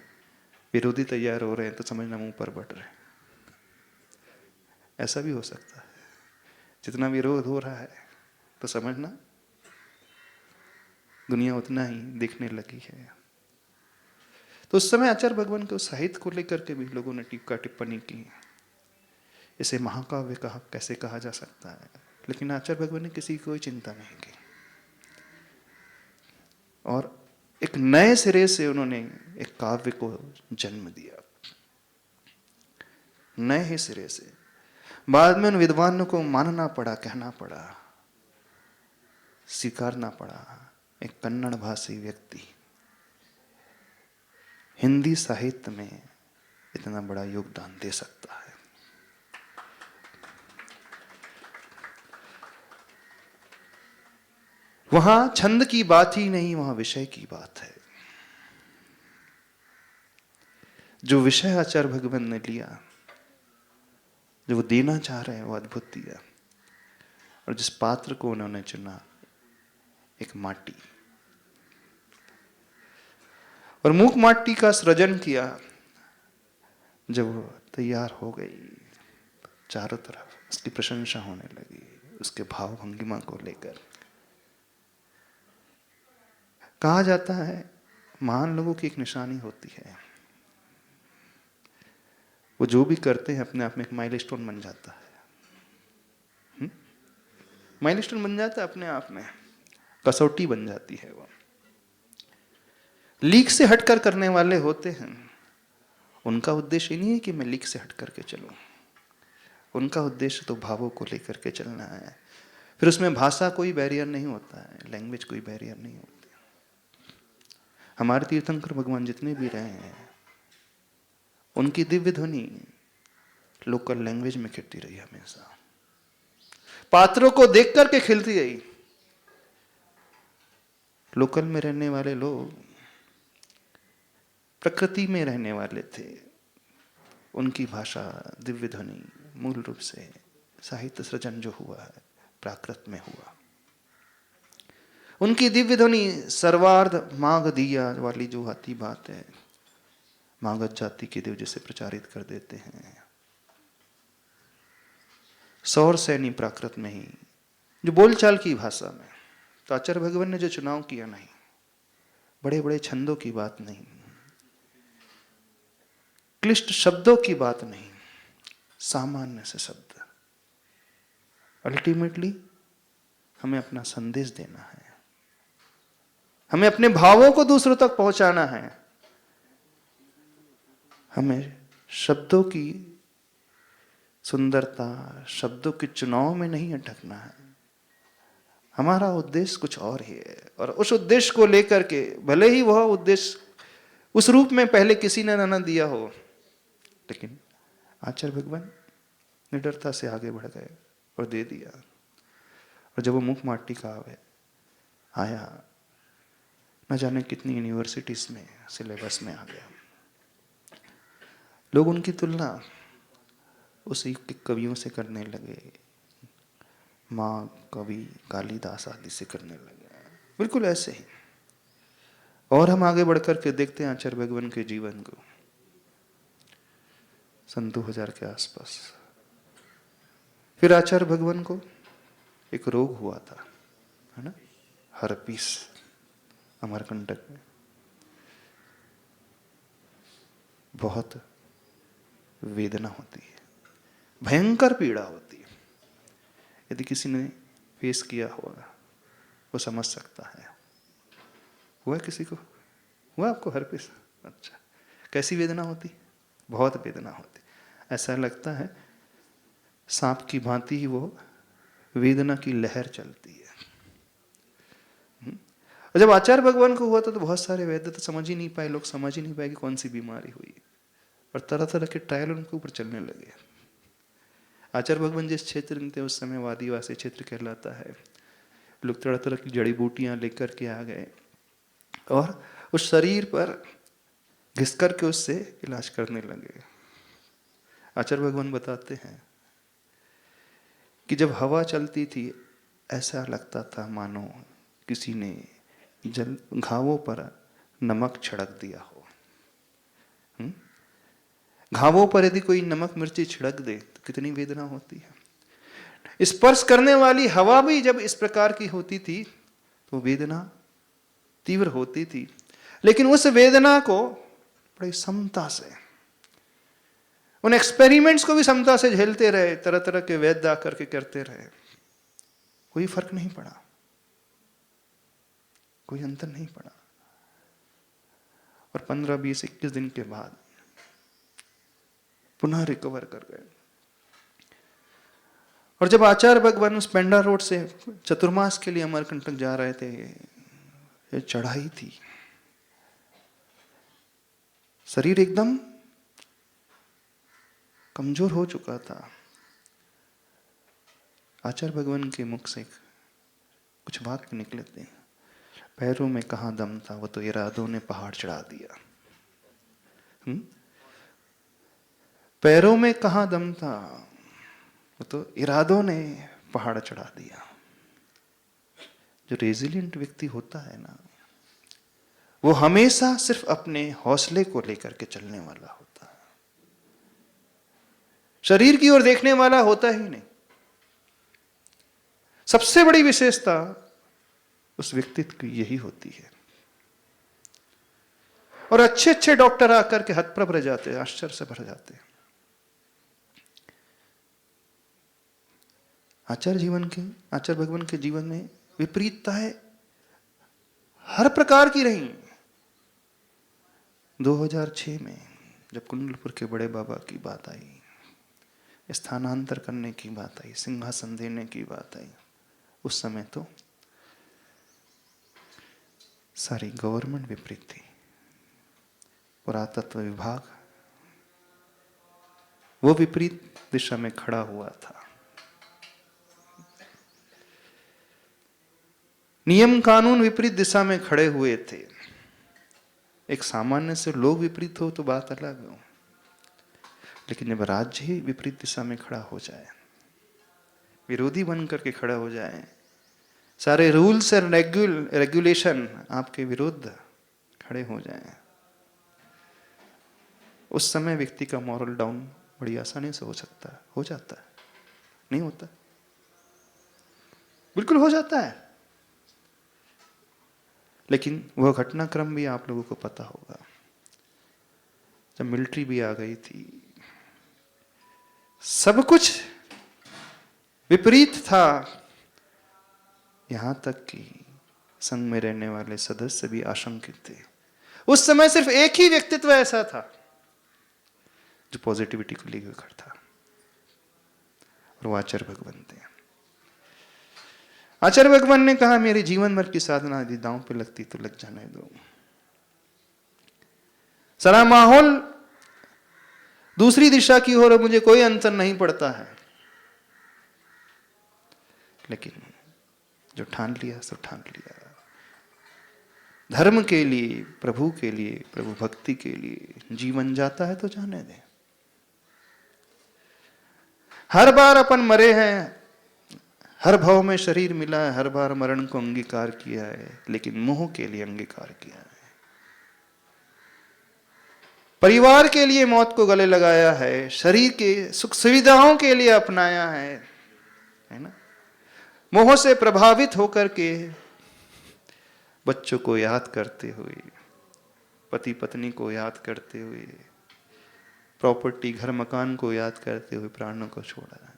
विरोधी तैयार हो रहे हैं तो समझना हम ऊपर बढ़ रहे हैं। ऐसा भी हो सकता है, जितना विरोध हो रहा है तो समझना दुनिया उतना ही दिखने लगी है। तो उस समय आचार्य भगवान के उस साहित्य को लेकर के भी लोगों ने टीका टिप्पणी की। इसे महाकाव्य कहा कैसे कहा जा सकता है, लेकिन आचार्य भगवान ने किसी की कोई चिंता नहीं की और एक नए सिरे से उन्होंने एक काव्य को जन्म दिया, नए ही सिरे से। बाद में उन विद्वानों को मानना पड़ा, कहना पड़ा, स्वीकारना पड़ा, एक कन्नड़ भाषी व्यक्ति हिंदी साहित्य में इतना बड़ा योगदान दे सकता है। वहां छंद की बात ही नहीं, वहां विषय की बात है। जो विषय आचार्य भगवान ने लिया, जो वो देना चाह रहे हैं, वो अद्भुत दिया। और जिस पात्र को उन्होंने चुना, एक माटी, और मूक माटी का सृजन किया। जब वो तैयार हो गई, चारों तरफ उसकी प्रशंसा होने लगी, उसके भाव भंगिमा को लेकर। कहा जाता है महान लोगों की एक निशानी होती है, वो जो भी करते हैं अपने आप में एक माइलस्टोन बन जाता है। माइलस्टोन बन जाता है अपने आप में, कसौटी बन जाती है। वो लीक से हटकर करने वाले होते हैं, उनका उद्देश्य नहीं है कि मैं लीक से हट करके चलूं, उनका उद्देश्य तो भावों को लेकर के चलना है। फिर उसमें भाषा कोई बैरियर नहीं होता है, लैंग्वेज कोई बैरियर नहीं होती। हमारे तीर्थंकर भगवान जितने भी रहे हैं, उनकी दिव्य ध्वनि लोकल लैंग्वेज में खिलती रही, हमेशा पात्रों को देख करके खिलती रही। लोकल में रहने वाले लोग प्रकृति में रहने वाले थे, उनकी भाषा दिव्य ध्वनि मूल रूप से साहित्य सृजन जो हुआ है प्राकृत में हुआ। उनकी दिव्य ध्वनि सर्वार्ध माघ दिया वाली जो आती बात है, मागध जाति के देव जिसे प्रचारित कर देते हैं, सौर सैनी प्राकृत में ही जो बोलचाल की भाषा में। तो आचार्य भगवान ने जो चुनाव किया, नहीं बड़े बड़े छंदों की बात नहीं, क्लिष्ट शब्दों की बात नहीं, सामान्य से शब्द। अल्टीमेटली हमें अपना संदेश देना है, हमें अपने भावों को दूसरों तक पहुंचाना है। हमें शब्दों की सुंदरता, शब्दों के चुनाव में नहीं अटकना है। हमारा उद्देश्य कुछ और ही है, और उस उद्देश्य को लेकर के, भले ही वह उद्देश्य उस रूप में पहले किसी ने न दिया हो, लेकिन आचार्य भगवान निडरता से आगे बढ़ गए और दे दिया। और जब वो मुख माटी का आया, न जाने कितनी यूनिवर्सिटीज में सिलेबस में आ गया। लोग उनकी तुलना उस युग के कवियों से करने लगे, माँ कवि कालिदास आदि से करने लगे, बिल्कुल ऐसे ही। और हम आगे बढ़कर के देखते हैं आचार्य भगवान के जीवन को। सन 2000 के आसपास फिर आचार्य भगवान को एक रोग हुआ था, है ना, हर्पीस, अमरकंटक में। बहुत वेदना होती है, भयंकर पीड़ा होती है। यदि किसी ने फेस किया होगा वो समझ सकता है। हुआ किसी को? हुआ आपको हर्पीस? अच्छा, कैसी वेदना होती? बहुत वेदना होती। ऐसा लगता है सांप की भांति ही वो वेदना की लहर चलती है। और जब आचार्य भगवान को हुआ था तो बहुत सारे वैद्य तो समझ ही नहीं पाए, लोग समझ ही नहीं पाए कि कौन सी बीमारी हुई, और तरह तरह के ट्रायल उनके ऊपर चलने लगे। आचार्य भगवान जिस क्षेत्र में थे उस समय वो आदिवासी क्षेत्र कहलाता है। लोग तरह तरह की जड़ी बूटियां लेकर के आ गए और उस शरीर पर घिस करके उससे इलाज करने लगे। आचार्य भगवान बताते हैं कि जब हवा चलती थी ऐसा लगता था मानो किसी ने जल घावों पर नमक छिड़क दिया हो। घावों पर यदि कोई नमक मिर्ची छिड़क दे तो कितनी वेदना होती है। स्पर्श करने वाली हवा भी जब इस प्रकार की होती थी तो वेदना तीव्र होती थी, लेकिन उस वेदना को बड़ी समता से, उन एक्सपेरिमेंट्स को भी समता से झेलते रहे। तरह तरह के वैद्य आकर के करते रहे। कोई फर्क नहीं पड़ा, कोई अंतर नहीं पड़ा। और 15, 20, 21 दिन के बाद पुनः रिकवर कर गए। और जब आचार्य भगवान उस पेंडा रोड से चतुर्मास के लिए अमरकंटक जा रहे थे, ये चढ़ाई थी, शरीर एकदम कमजोर हो चुका था। आचार्य भगवान के मुख से कुछ वाक्य निकले थे, पैरों में कहाँ दम था, वो तो इरादों ने पहाड़ चढ़ा दिया। पैरों में कहाँ दम था, वो तो इरादों ने पहाड़ चढ़ा दिया। जो रेजिलिएंट व्यक्ति होता है ना, वो हमेशा सिर्फ अपने हौसले को लेकर के चलने वाला होता है, शरीर की ओर देखने वाला होता ही नहीं। सबसे बड़ी विशेषता उस व्यक्तित्व की यही होती है। और अच्छे अच्छे डॉक्टर आकर के हतप्रभ रह जाते हैं, आश्चर्य से भर जाते हैं। आचार्य भगवान के जीवन में विपरीतताएं हर प्रकार की रही। 2006 में जब कुंडलपुर के बड़े बाबा की बात आई, स्थानांतर करने की बात आई, सिंहासन देने की बात आई, उस समय तो सारी गवर्नमेंट विपरीत थी। पुरातत्व विभाग वो विपरीत दिशा में खड़ा हुआ था। नियम कानून विपरीत दिशा में खड़े हुए थे। एक सामान्य से लोग विपरीत हो तो बात अलग हो, लेकिन जब राज्य ही विपरीत दिशा में खड़ा हो जाए, विरोधी बन करके खड़ा हो जाए, सारे रूल्स और रेगुलेशन आपके विरुद्ध खड़े हो जाएं, उस समय व्यक्ति का मॉरल डाउन बड़ी आसानी से हो सकता है, हो जाता है, नहीं होता, बिल्कुल हो जाता है। लेकिन वह घटनाक्रम भी आप लोगों को पता होगा, जब मिलिट्री भी आ गई थी, सब कुछ विपरीत था, यहां तक कि संघ में रहने वाले सदस्य भी आशंकित थे। उस समय सिर्फ एक ही व्यक्तित्व ऐसा था जो पॉजिटिविटी को लेकर खड़ा था, और वो आचार्य भगवान थे। आचार्य भगवान ने कहा, मेरे जीवन भर की साधना यदि दांव पे लगती तो लग जाने दो। सारा माहौल दूसरी दिशा की ओर, मुझे कोई अंतर नहीं पड़ता है, लेकिन जो ठान लिया सो ठान लिया। धर्म के लिए, प्रभु के लिए, प्रभु भक्ति के लिए जीवन जाता है तो जाने दें। हर बार अपन मरे हैं, हर भाव में शरीर मिला है, हर बार मरण को अंगीकार किया है, लेकिन मोह के लिए अंगीकार किया है। परिवार के लिए मौत को गले लगाया है, शरीर के सुख सुविधाओं के लिए अपनाया है ना। मोह से प्रभावित होकर के बच्चों को याद करते हुए, पति पत्नी को याद करते हुए, प्रॉपर्टी घर मकान को याद करते हुए प्राणों को छोड़ा है।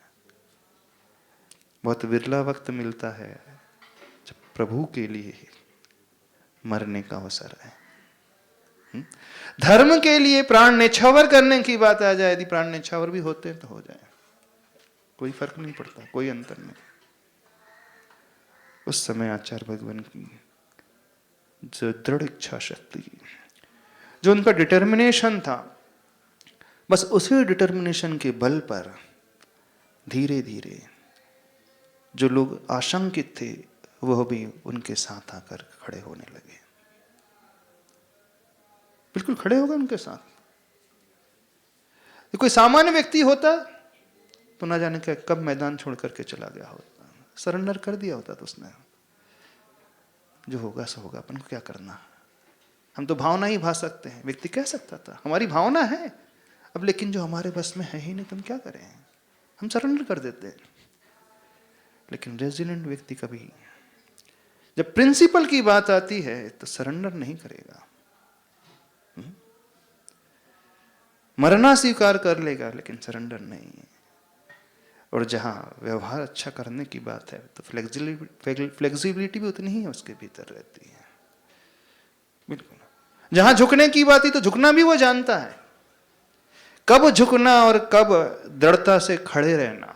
बहुत विरला वक्त मिलता है जब प्रभु के लिए मरने का अवसर है। धर्म के लिए प्राण न्यौछावर करने की बात आ जाए, यदि प्राण न्यौछावर भी होते हैं तो हो जाए, कोई फर्क नहीं पड़ता, कोई अंतर नहीं। उस समय आचार्य भगवान की जो दृढ़ इच्छा शक्ति, जो उनका डिटर्मिनेशन था, बस उसी डिटर्मिनेशन के बल पर धीरे धीरे जो लोग आशंकित थे वह भी उनके साथ आकर खड़े होने लगे, बिल्कुल खड़े हो गए उनके साथ। कोई सामान्य व्यक्ति होता तो ना जाने कब मैदान छोड़ करके चला गया होता, सरेंडर कर दिया होता। तो उसने, जो होगा सो होगा, अपन को क्या करना, हम तो भावना ही भा सकते हैं। व्यक्ति कह सकता था, हमारी भावना है अब, लेकिन जो हमारे बस में है ही नहीं, तुम क्या करें, हम सरेंडर कर देते हैं। लेकिन रेजिलेंट व्यक्ति कभी, जब प्रिंसिपल की बात आती है तो सरेंडर नहीं करेगा। मरना स्वीकार कर लेगा, लेकिन सरेंडर नहीं है। और जहाँ व्यवहार अच्छा करने की बात है तो फ्लेक्सिबिलिटी भी उतनी ही उसके भीतर रहती है। बिल्कुल। जहाँ झुकने की बात है तो झुकना भी वो जानता है, कब झुकना और कब दृढ़ता से खड़े रहना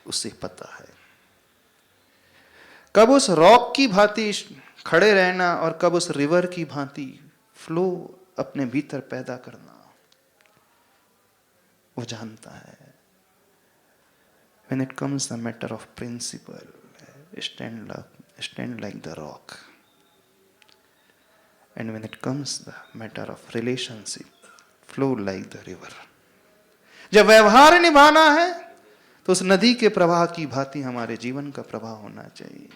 उसे पता है। कब उस रॉक की भांति खड़े रहना और कब उस रिवर की भांति फ्लो अपने भीतर पैदा करना वो जानता है। When it comes the matter of principle, stand like the rock. And when it comes the matter of relationship, flow like the river. जब व्यवहार निभाना है तो उस नदी के प्रवाह की भांति हमारे जीवन का प्रवाह होना चाहिए।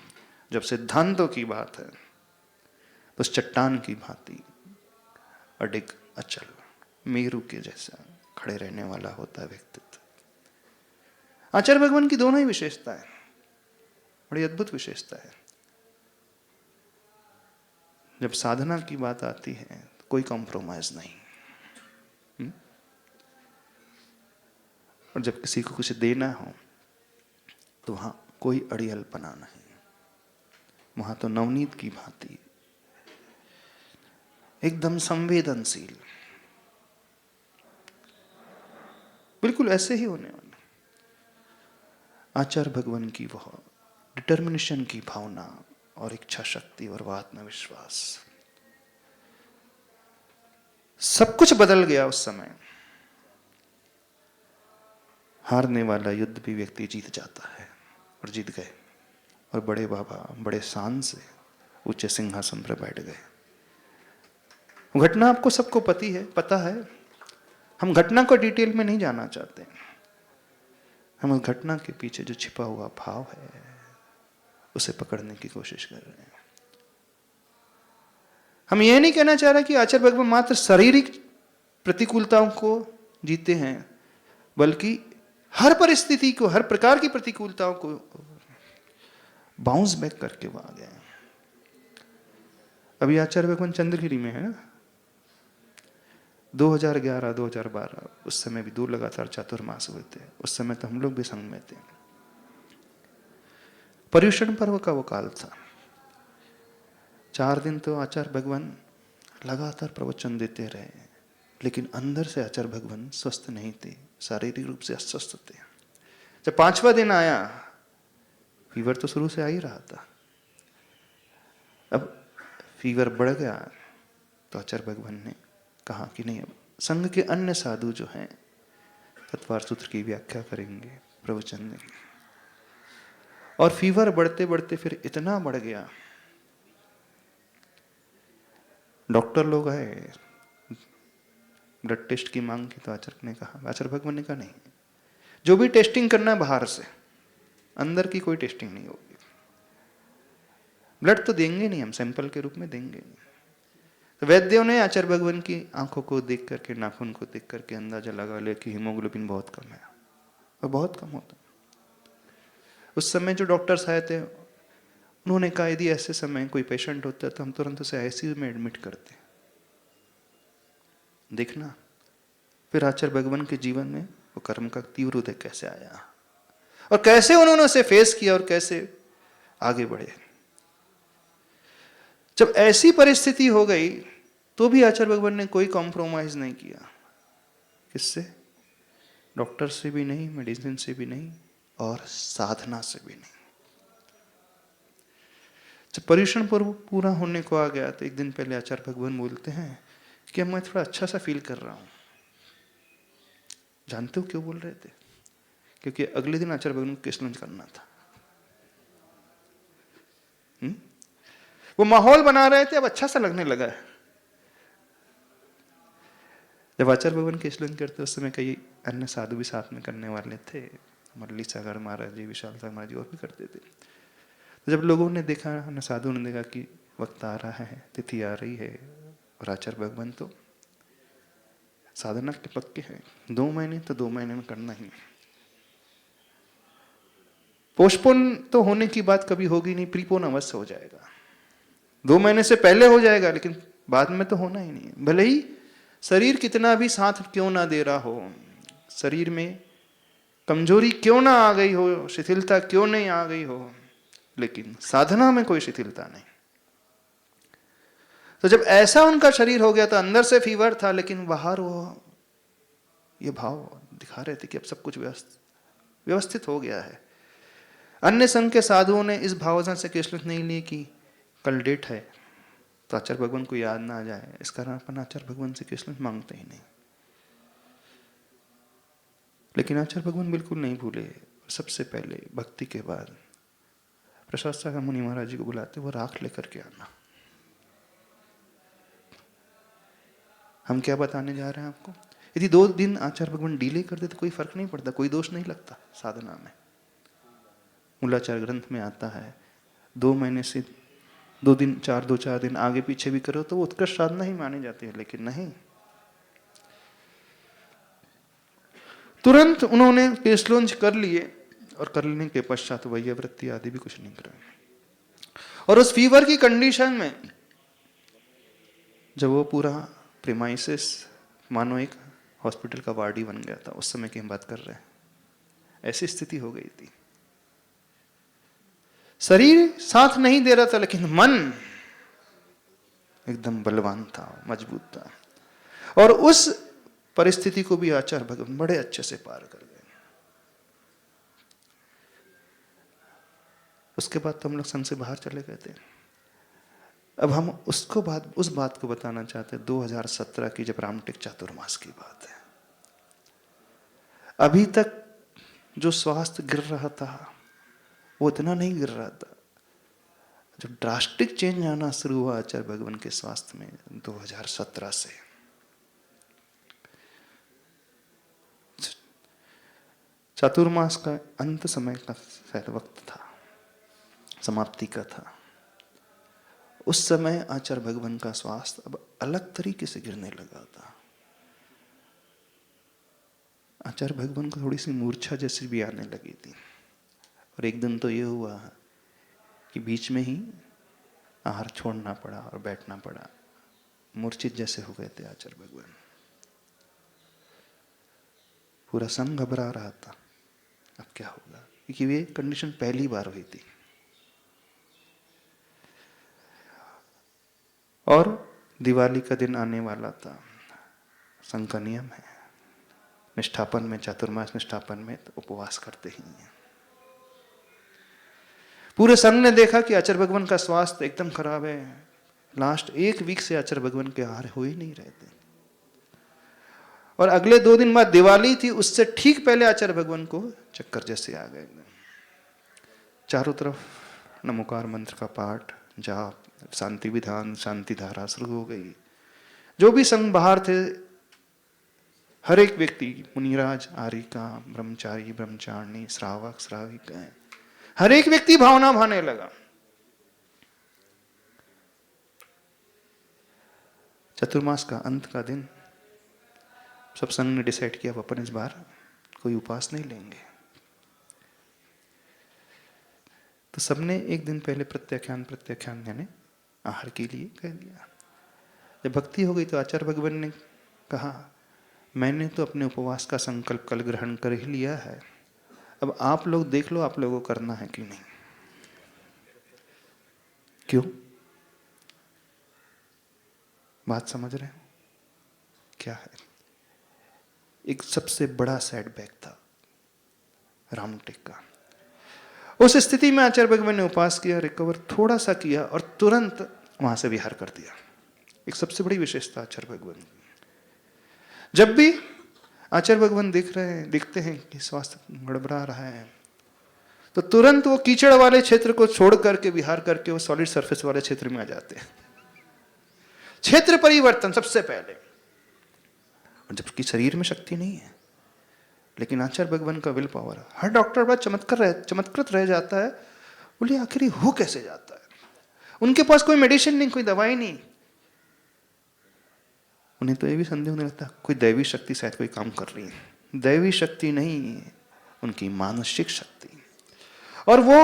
जब सिद्धांतों की बात है तो उस चट्टान की भांति अडिग अचल मेरू के जैसा खड़े रहने वाला होता है व्यक्तित्व। आचार्य भगवान की दोनों ही विशेषता है, बड़ी अद्भुत विशेषता है। जब साधना की बात आती है तो कोई कॉम्प्रोमाइज नहीं, और जब किसी को कुछ देना हो तो वहां कोई अड़ियलपना नहीं, वहां तो नवनीत की भांति एकदम संवेदनशील, बिल्कुल ऐसे ही होने वाला। आचार्य भगवान की वह डिटर्मिनेशन की भावना और इच्छा शक्ति और आत्मविश्वास, सब कुछ बदल गया उस समय। हारने वाला युद्ध भी व्यक्ति जीत जाता है, और जीत गए, और बड़े बाबा बड़े शान से ऊंचे सिंहासन पर बैठ गए। घटना आपको सबको पता है। हम घटना को डिटेल में नहीं जाना चाहते, हम उस घटना के पीछे जो छिपा हुआ भाव है उसे पकड़ने की कोशिश कर रहे हैं। हम यह नहीं कहना चाह रहे कि आचार्य भगवान मात्र शारीरिक प्रतिकूलताओं को जीते हैं, बल्कि हर परिस्थिति को, हर प्रकार की प्रतिकूलताओं को बाउंस बैक करके वो आ गए। अभी आचार्य भगवान चंद्रगिरी में है ना, 2011-2012 उस समय भी 2 लगातार चातुर्मास हुए थे। उस समय तो हम लोग भी संग में थे। पर्युषण पर्व का वो काल था। 4 दिन तो आचार्य भगवान लगातार प्रवचन देते रहे, लेकिन अंदर से आचार्य भगवान स्वस्थ नहीं थे, शारीरिक रूप से अस्वस्थ थे। जब 5वां दिन आया, फीवर तो शुरू से आ ही रहा था, अब फीवर बढ़ गया तो आचार्य भगवान ने कहा कि नहीं, अब संघ के अन्य साधु जो हैं तत्वार सूत्र की व्याख्या करेंगे, प्रवचन देंगे। और फीवर बढ़ते बढ़ते फिर इतना बढ़ गया, डॉक्टर लोग आए, ब्लड टेस्ट की मांग की तो आचार्य ने कहा, आचार्य भगवान ने कहा नहीं, जो भी टेस्टिंग करना है बाहर से, अंदर की कोई टेस्टिंग नहीं होगी। ब्लड तो देंगे नहीं, हम सैंपल के रूप में देंगे नहीं। तो वैद्यों ने आचार्य भगवान की आंखों को देख करके, नाखून को देख करके अंदाजा लगा लिया कि हीमोग्लोबिन बहुत कम है, और बहुत कम होता। उस समय जो डॉक्टर्स आए थे उन्होंने कहा यदि ऐसे समय कोई पेशेंट होता है तो हम तुरंत उसे आईसीयू में एडमिट करते। देखना फिर आचार्य भगवान के जीवन में वो कर्म का तीव्र उदय कैसे आया, और कैसे उन्होंने उसे फेस किया, और कैसे आगे बढ़े। जब ऐसी परिस्थिति हो गई तो भी आचार्य भगवान ने कोई कॉम्प्रोमाइज नहीं किया। किससे? डॉक्टर से भी नहीं, मेडिसिन से भी नहीं, और साधना से भी नहीं। जब पर्युषण पर्व पूरा होने को आ गया तो एक दिन पहले आचार्य भगवान बोलते हैं कि मैं थोड़ा अच्छा सा फील कर रहा हूं। जानते हो क्यों बोल रहे थे? क्योंकि अगले दिन आचार्य भगवान को केस लॉन्च करना था। वो माहौल बना रहे थे, अब अच्छा सा लगने लगा है। जब आचार्य भगवान केस लॉन्च करते उस समय कई अन्य साधु भी साथ में करने वाले थे, मल्ली सागर महाराज जी, विशाल सागर महाराज जी और भी करते थे। तो जब लोगों ने देखा, अन्य साधु ने देखा कि वक्त आ रहा है, तिथि आ रही है, और आचार्य भगवान तो साधना के पक्के हैं, 2 महीने तो 2 महीने में करना ही। पोस्टपोन तो होने की बात कभी होगी नहीं, प्रीपोन अवश्य हो जाएगा। 2 महीने से पहले हो जाएगा, लेकिन बाद में तो होना ही नहीं है। भले ही शरीर कितना भी साथ क्यों ना दे रहा हो, शरीर में कमजोरी क्यों ना आ गई हो, शिथिलता क्यों नहीं आ गई हो, लेकिन साधना में कोई शिथिलता नहीं। तो जब ऐसा उनका शरीर हो गया था, अंदर से फीवर था, लेकिन बाहर वो ये भाव दिखा रहे थे कि अब सब कुछ व्यवस्थित हो गया है। अन्य संघ के साधुओं ने इस भावना से केशलित नहीं ली कि कल डेट है तो आचार्य भगवान को याद ना आ जाए, इस कारण अपन आचार्य भगवान से केशलित मांगते ही नहीं। लेकिन आचार्य भगवान बिल्कुल नहीं भूले। सबसे पहले भक्ति के बाद प्रशास्त्र का मुनि महाराज जी को बुलाते, वो राख लेकर के आना। हम क्या बताने जा रहे हैं आपको? यदि 2 दिन आचार्य भगवान डिले कर देते कोई फर्क नहीं पड़ता, कोई दोष नहीं लगता साधना में। मूलाचार ग्रंथ में आता है 2 महीने से 2 दिन 4 दिन आगे पीछे भी करो तो वो उत्कृष्ट साधना ही मानी जाती है। लेकिन नहीं, तुरंत उन्होंने केशलोंज कर लिए और करने के पश्चात वैयावृत्ति आदि भी कुछ नहीं करा। और उस फीवर की कंडीशन में जब वो पूरा प्रीमाइसिस मानो एक हॉस्पिटल का वार्ड ही बन गया था, उस समय की हम बात कर रहे हैं, ऐसी स्थिति हो गई थी। शरीर साथ नहीं दे रहा था, लेकिन मन एकदम बलवान था, मजबूत था। और उस परिस्थिति को भी आचार्य भगवान बड़े अच्छे से पार कर गए। उसके बाद तो हम लोग संघ से बाहर चले गए थे। अब हम उस बात को बताना चाहते हैं 2017 की, जब रामटेक चातुर्मास की बात है। अभी तक जो स्वास्थ्य गिर रहा था वो इतना नहीं गिर रहा था। जब ड्रास्टिक चेंज आना शुरू हुआ आचार्य भगवान के स्वास्थ्य में 2017 से, चातुर्मास का अंत समय का शायद वक्त था, समाप्ति का था। उस समय आचार्य भगवान का स्वास्थ्य अब अलग तरीके से गिरने लगा था। आचार्य भगवान को थोड़ी सी मूर्छा जैसी भी आने लगी थी। और एक दिन तो ये हुआ कि बीच में ही आहार छोड़ना पड़ा और बैठना पड़ा। मूर्छित जैसे हो गए थे आचार्य भगवान। पूरा संघ घबरा रहा था, अब क्या होगा, क्योंकि ये कंडीशन पहली बार हुई थी। और दिवाली का दिन आने वाला था। संघ का नियम है निष्ठापन में, चातुर्मास निष्ठापन में तो उपवास करते ही हैं। पूरे संघ ने देखा कि आचार्य भगवान का स्वास्थ्य एकदम खराब है। लास्ट 1 वीक से आचार्य भगवान के आहार हो ही नहीं रहे थे। और अगले 2 दिन बाद दिवाली थी, उससे ठीक पहले आचार्य भगवान को चक्कर जैसे आ गए। चारों तरफ नमोकार मंत्र का पाठ, जाप, शांति विधान, शांति धारा शुरू हो गई। जो भी संघ बाहर थे, हर एक व्यक्ति, मुनिराज, आर्यिका, ब्रह्मचारी, ब्रह्मचारिणी, श्रावक, श्राविका, हर एक व्यक्ति भावना भाने लगा। चतुर्मास का अंत का दिन सब संघ ने डिसाइड किया अपन इस बार कोई उपवास नहीं लेंगे। तो सबने एक दिन पहले प्रत्याख्यान यानी आहार के लिए कह दिया। जब भक्ति हो गई तो आचार्य भगवान ने कहा, मैंने तो अपने उपवास का संकल्प कल ग्रहण कर ही लिया है, अब आप लोग देख लो आप लोगों को करना है कि नहीं। क्यों? बात समझ रहे हो क्या है? एक सबसे बड़ा सेटबैक था रामटेक का। उस स्थिति में आचार्य भगवान ने उपवास किया, रिकवर थोड़ा सा किया और तुरंत वहां से विहार कर दिया। एक सबसे बड़ी विशेषता आचार्य भगवान की। जब भी आचार्य भगवान दिखते हैं कि स्वास्थ्य गड़बड़ा रहा है, तो तुरंत वो कीचड़ वाले क्षेत्र को छोड़ करके विहार करके वो सॉलिड सरफेस वाले क्षेत्र में आ जाते हैं। क्षेत्र परिवर्तन सबसे पहले। और जबकि शरीर में शक्ति नहीं है, लेकिन आचार्य भगवान का विल पावर, हर डॉक्टर बड़ा चमत्कृत रह जाता है, बोले आखिर हो कैसे जाता है। उनके पास कोई मेडिसिन नहीं, कोई दवाई नहीं। उन्हें तो ये भी संदेह होने लगता कोई दैवी शक्ति शायद कोई काम कर रही है। दैवी शक्ति नहीं, उनकी मानसिक शक्ति। और वो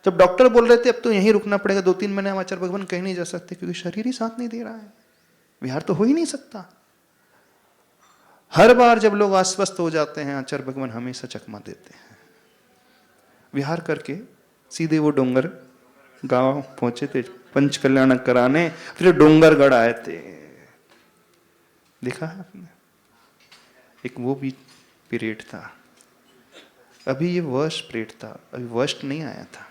जब डॉक्टर बोल रहे थे अब तो यहीं रुकना पड़ेगा 2-3 महीने, हम आचार्य भगवान कहीं नहीं जा सकते क्योंकि शरीर ही साथ नहीं दे रहा है, विहार तो हो ही नहीं सकता। हर बार जब लोग आश्वस्त हो जाते हैं, आचार्य भगवान हमेशा चकमा देते हैं। विहार करके सीधे वो डोंगर गांव पहुंचे थे पंच कल्याण कराने, फिर डोंगरगढ़ आए थे। देखा है आपने? एक वो भी पीरियड था। अभी ये वर्स्ट पीरियड था, अभी वर्स्ट नहीं आया था।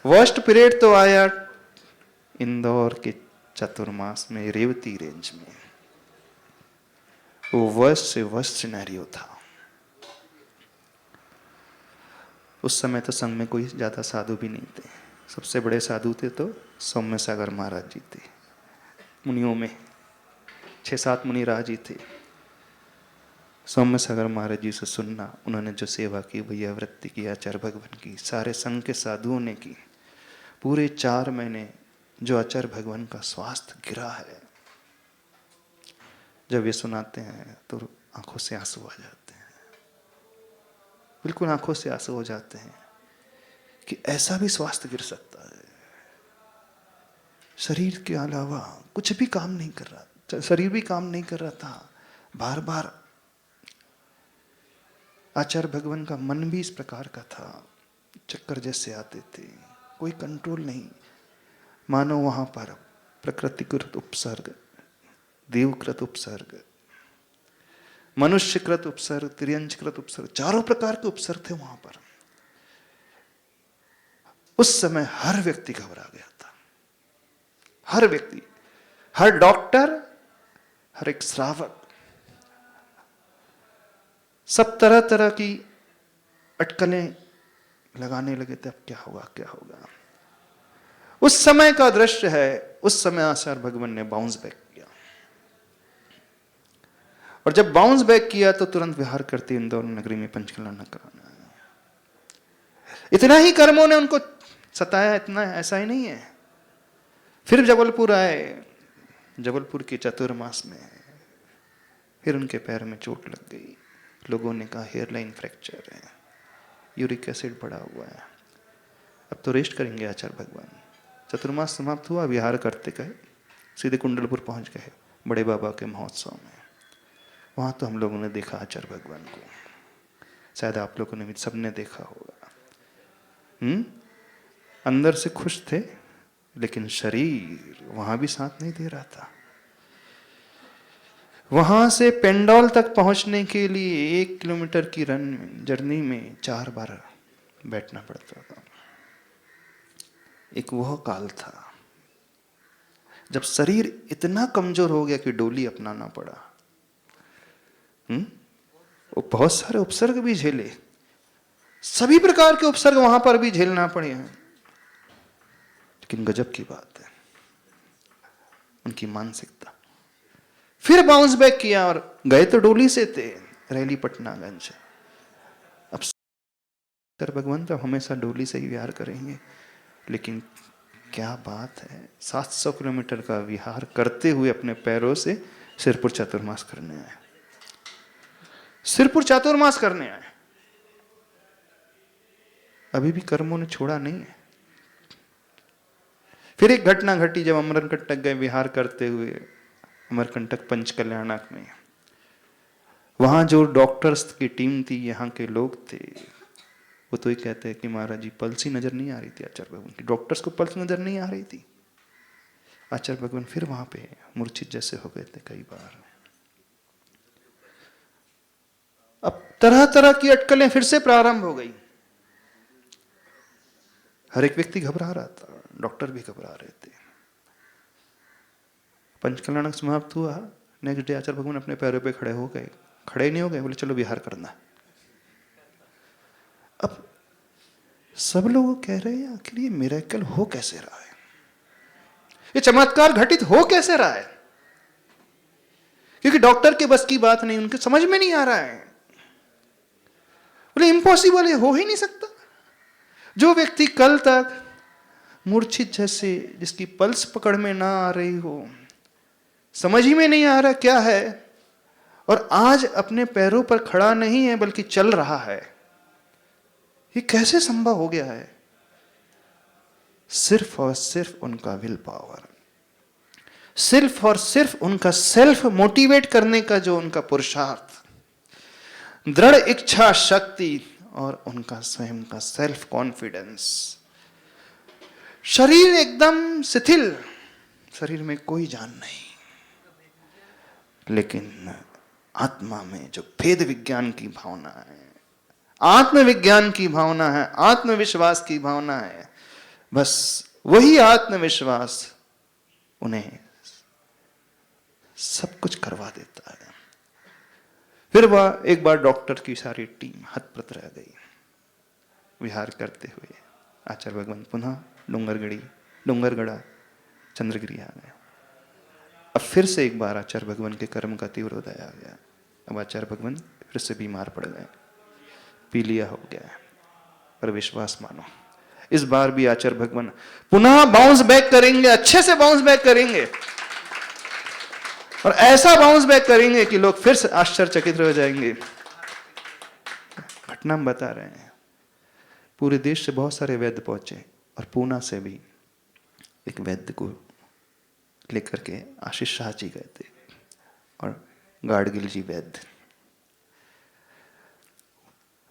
वर्स्ट पीरियड तो आया इंदौर के चतुर्मास में, रेवती रेंज में। वो वर्स्ट से वर्स्ट सिनेरियो था। उस समय तो संघ में कोई ज्यादा साधु भी नहीं थे। सबसे बड़े साधु थे तो सौम्य सागर महाराज जी थे। मुनियों में 6-7 मुनि राज जी थे। सौम्य सागर महाराज जी से सुनना, उन्होंने जो सेवा की, भैया वृत्ति की, आचार्य भगवान की, सारे संघ के साधुओं ने की। पूरे 4 महीने जो आचार्य भगवान का स्वास्थ्य गिरा है, जब ये सुनाते हैं तो आंखों से आंसू आ जाते हैं। बिल्कुल आंखों से आंसू हो जाते हैं कि ऐसा भी स्वास्थ्य गिर सकता है। शरीर के अलावा कुछ भी काम नहीं कर रहा, शरीर भी काम नहीं कर रहा था। बार बार आचार्य भगवान का मन भी इस प्रकार का था, चक्कर जैसे आते थे, कोई कंट्रोल नहीं। मानो वहां पर प्रकृतिकृत उपसर्ग, देवकृत उपसर्ग, मनुष्यकृत उपसर्ग, तिर्यंचकृत उपसर्ग, चारों प्रकार के उपसर्ग थे वहां पर। उस समय हर व्यक्ति घबरा गया था। हर व्यक्ति, हर डॉक्टर, हर एक श्रावक, सब तरह तरह की अटकलें लगाने लगे थे। अब क्या होगा, क्या होगा। उस समय का दृश्य है। उस समय आचार्य भगवान ने बाउंस बैक किया, और जब बाउंस बैक किया तो तुरंत विहार करते इंदौर नगरी में पंचकल्याण कराना। इतना ही कर्मों ने उनको सताया, इतना ऐसा ही नहीं है। फिर जबलपुर आए, जबलपुर के चतुर्मास में फिर उनके पैर में चोट लग गई। लोगों ने कहा हेयरलाइन फ्रैक्चर है, यूरिक एसिड बढ़ा हुआ है, अब तो रेस्ट करेंगे आचार्य भगवान। चतुर्मास समाप्त हुआ, विहार करते गए, सीधे कुंडलपुर पहुंच गए बड़े बाबा के महोत्सव में। वहां तो हम लोगों ने देखा आचार्य भगवान को, शायद आप लोगों ने भी सबने देखा होगा। अंदर से खुश थे, लेकिन शरीर वहां भी साथ नहीं दे रहा था। वहां से पेंडोल तक पहुंचने के लिए 1 किलोमीटर की जर्नी में 4 बार बैठना पड़ता था। एक वह काल था जब शरीर इतना कमजोर हो गया कि डोली अपनाना पड़ा। वो बहुत सारे उपसर्ग भी झेले, सभी प्रकार के उपसर्ग वहां पर भी झेलना पड़े हैं। लेकिन गजब की बात है उनकी मानसिकता। फिर बाउंस बैक किया और गए तो डोली से थे, रैली पटनागंज। अब सर भगवान तो हमेशा डोली से ही विहार करेंगे, लेकिन क्या बात है, 700 किलोमीटर का विहार करते हुए अपने पैरों से सिरपुर चातुर्मास करने आए। सिरपुर चातुर्मास करने आए। अभी भी कर्मों ने छोड़ा नहीं है। फिर एक घटना घटी जब अमरकंटक गए विहार करते हुए, अमरकंटक पंचकल्याणक में। वहां जो डॉक्टर्स की टीम थी, यहाँ के लोग थे, वो तो ही कहते हैं कि महाराज जी पल्स ही नजर नहीं आ रही थी आचार्य भगवान की। डॉक्टर्स को पल्स नजर नहीं आ रही थी। आचार्य भगवान फिर वहां पे मूर्छित जैसे हो गए थे कई बार। अब तरह तरह की अटकलें फिर से प्रारंभ हो गई। हर एक व्यक्ति घबरा रहा था, डॉक्टर भी घबरा रहे थे। पंचकल्याण समाप्त हुआ, नेक्स्ट डे आचार्य भगवान अपने पैरों पे खड़े हो गए। खड़े नहीं हो गए, बोले चलो विहार करना। अब सब लोग कह रहे हैं आखिर ये मिरेकल हो कैसे रहा है, ये चमत्कार घटित हो कैसे रहा है, क्योंकि डॉक्टर के बस की बात नहीं, उनके समझ में नहीं आ रहा है। बोले इम्पॉसिबल है, हो ही नहीं सकता। जो व्यक्ति कल तक मूर्छित जैसे, जिसकी पल्स पकड़ में ना आ रही हो, समझ ही में नहीं आ रहा क्या है, और आज अपने पैरों पर खड़ा नहीं है बल्कि चल रहा है, ये कैसे संभव हो गया है? सिर्फ और सिर्फ उनका विल पावर। सिर्फ और सिर्फ उनका सेल्फ मोटिवेट करने का जो उनका पुरुषार्थ, दृढ़ इच्छा शक्ति और उनका स्वयं का सेल्फ कॉन्फिडेंस। शरीर एकदम शिथिल, शरीर में कोई जान नहीं, लेकिन आत्मा में जो भेद विज्ञान की भावना है, आत्मविज्ञान की भावना है, आत्मविश्वास की भावना है, बस वही आत्मविश्वास उन्हें सब कुछ करवा देता है। फिर वह एक बार डॉक्टर की सारी टीम हतप्रत रह गई। विहार करते हुए आचार्य भगवान पुनः डूंगरगढ़ा चंद्रगिरी आ गए। अब फिर से एक बार आचार्य भगवान के कर्म का तीव्र उदय आ गया। अब आचार्य भगवान फिर से बीमार पड़ गए, पीलिया हो गया। पर विश्वास मानो, इस बार भी आचार्य भगवान पुनः बाउंस बैक करेंगे, अच्छे से बाउंस बैक करेंगे, और ऐसा बाउंस बैक करेंगे कि लोग फिर से आश्चर्यचकित हो जाएंगे। घटना हम बता रहे हैं। पूरे देश से बहुत सारे वैद्य पहुंचे और पूना से भी एक वैद्य को लेकर के आशीष शाह जी गए थे और गाडगिल जी वैद्य,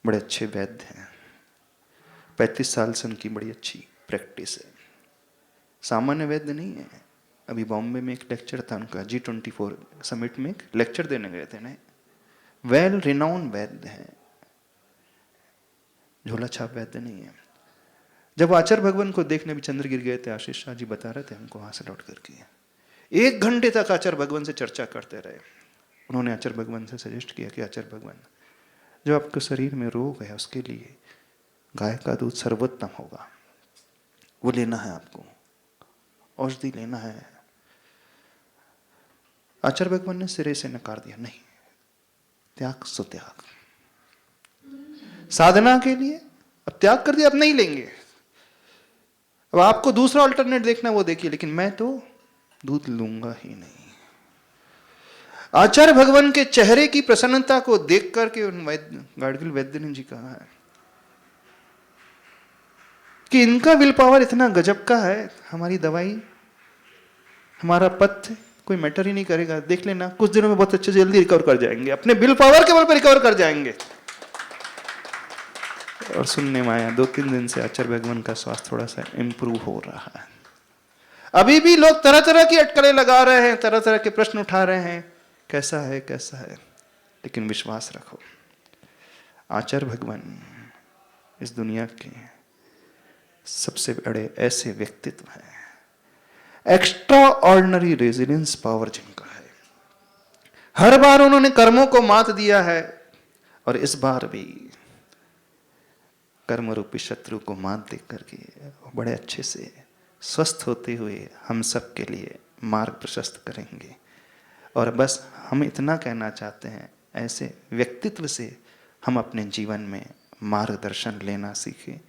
बड़े अच्छे वैद्य हैं। 35 साल से उनकी बड़ी अच्छी प्रैक्टिस है, सामान्य वैद्य नहीं है। अभी बॉम्बे में एक लेक्चर था उनका, G24 समिट में एक लेक्चर देने गए थे ना। वेल रिनाउंड वैद्य हैं, झोला छाप वैद्य नहीं है। जब आचार्य भगवान को देखने भी चंद्रगिरी गए थे, आशीष शाह जी बता रहे थे हमको वहां से लौट करके, 1 घंटे तक आचार्य भगवान से चर्चा करते रहे। उन्होंने आचार्य भगवान से सजेस्ट किया कि आचार्य भगवान, जो आपके शरीर में रोग है उसके लिए गाय का दूध सर्वोत्तम होगा, वो लेना है आपको, औषधि लेना है। आचार्य भगवान ने सिरे से नकार दिया, नहीं, त्याग सो त्याग। साधना के लिए अब त्याग कर दिया, अब नहीं लेंगे, अब आपको दूसरा अल्टरनेट देखना वो देखिए, लेकिन मैं तो दूध लूंगा ही नहीं। आचार्य भगवान के चेहरे की प्रसन्नता को देख करके उन गाडगिल वैद्य ने जी कहा है कि इनका विल पावर इतना गजब का है, हमारी दवाई, हमारा पथ्य कोई मैटर ही नहीं करेगा। देख लेना, कुछ दिनों में बहुत अच्छे जल्दी रिकवर कर जाएंगे, अपने विल पावर के बल पर रिकवर कर जाएंगे। और सुनने में आया 2-3 दिन से आचार्य भगवान का स्वास्थ्य थोड़ा सा इंप्रूव हो रहा है। अभी भी लोग तरह तरह की अटकलें लगा रहे हैं, तरह तरह के प्रश्न उठा रहे हैं, कैसा है कैसा है, लेकिन विश्वास रखो, आचार्य भगवान इस दुनिया के सबसे बड़े ऐसे व्यक्तित्व हैं, एक्स्ट्रा ऑर्डिनरी रेजिलियंस पावर जिनका है। हर बार उन्होंने कर्मों को मात दिया है और इस बार भी कर्म रूपी शत्रु को मात दे करके बड़े अच्छे से स्वस्थ होते हुए हम सब के लिए मार्ग प्रशस्त करेंगे। और बस हम इतना कहना चाहते हैं, ऐसे व्यक्तित्व से हम अपने जीवन में मार्गदर्शन लेना सीखें।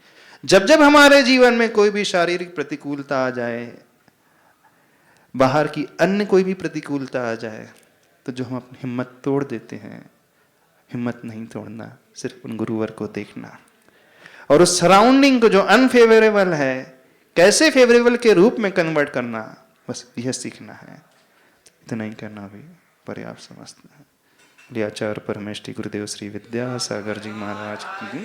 जब जब हमारे जीवन में कोई भी शारीरिक प्रतिकूलता आ जाए, बाहर की अन्य कोई भी प्रतिकूलता आ जाए, तो जो हम अपनी हिम्मत तोड़ देते हैं, हिम्मत नहीं तोड़ना, सिर्फ उन गुरुवर को देखना और उस सराउंडिंग को जो अनफेवरेबल है कैसे फेवरेबल के रूप में कन्वर्ट करना, बस यह सीखना है। इतना ही करना भी पर्याप्त समझते हैं। आचार्य परमेष्टि गुरुदेव श्री विद्यासागर जी महाराज की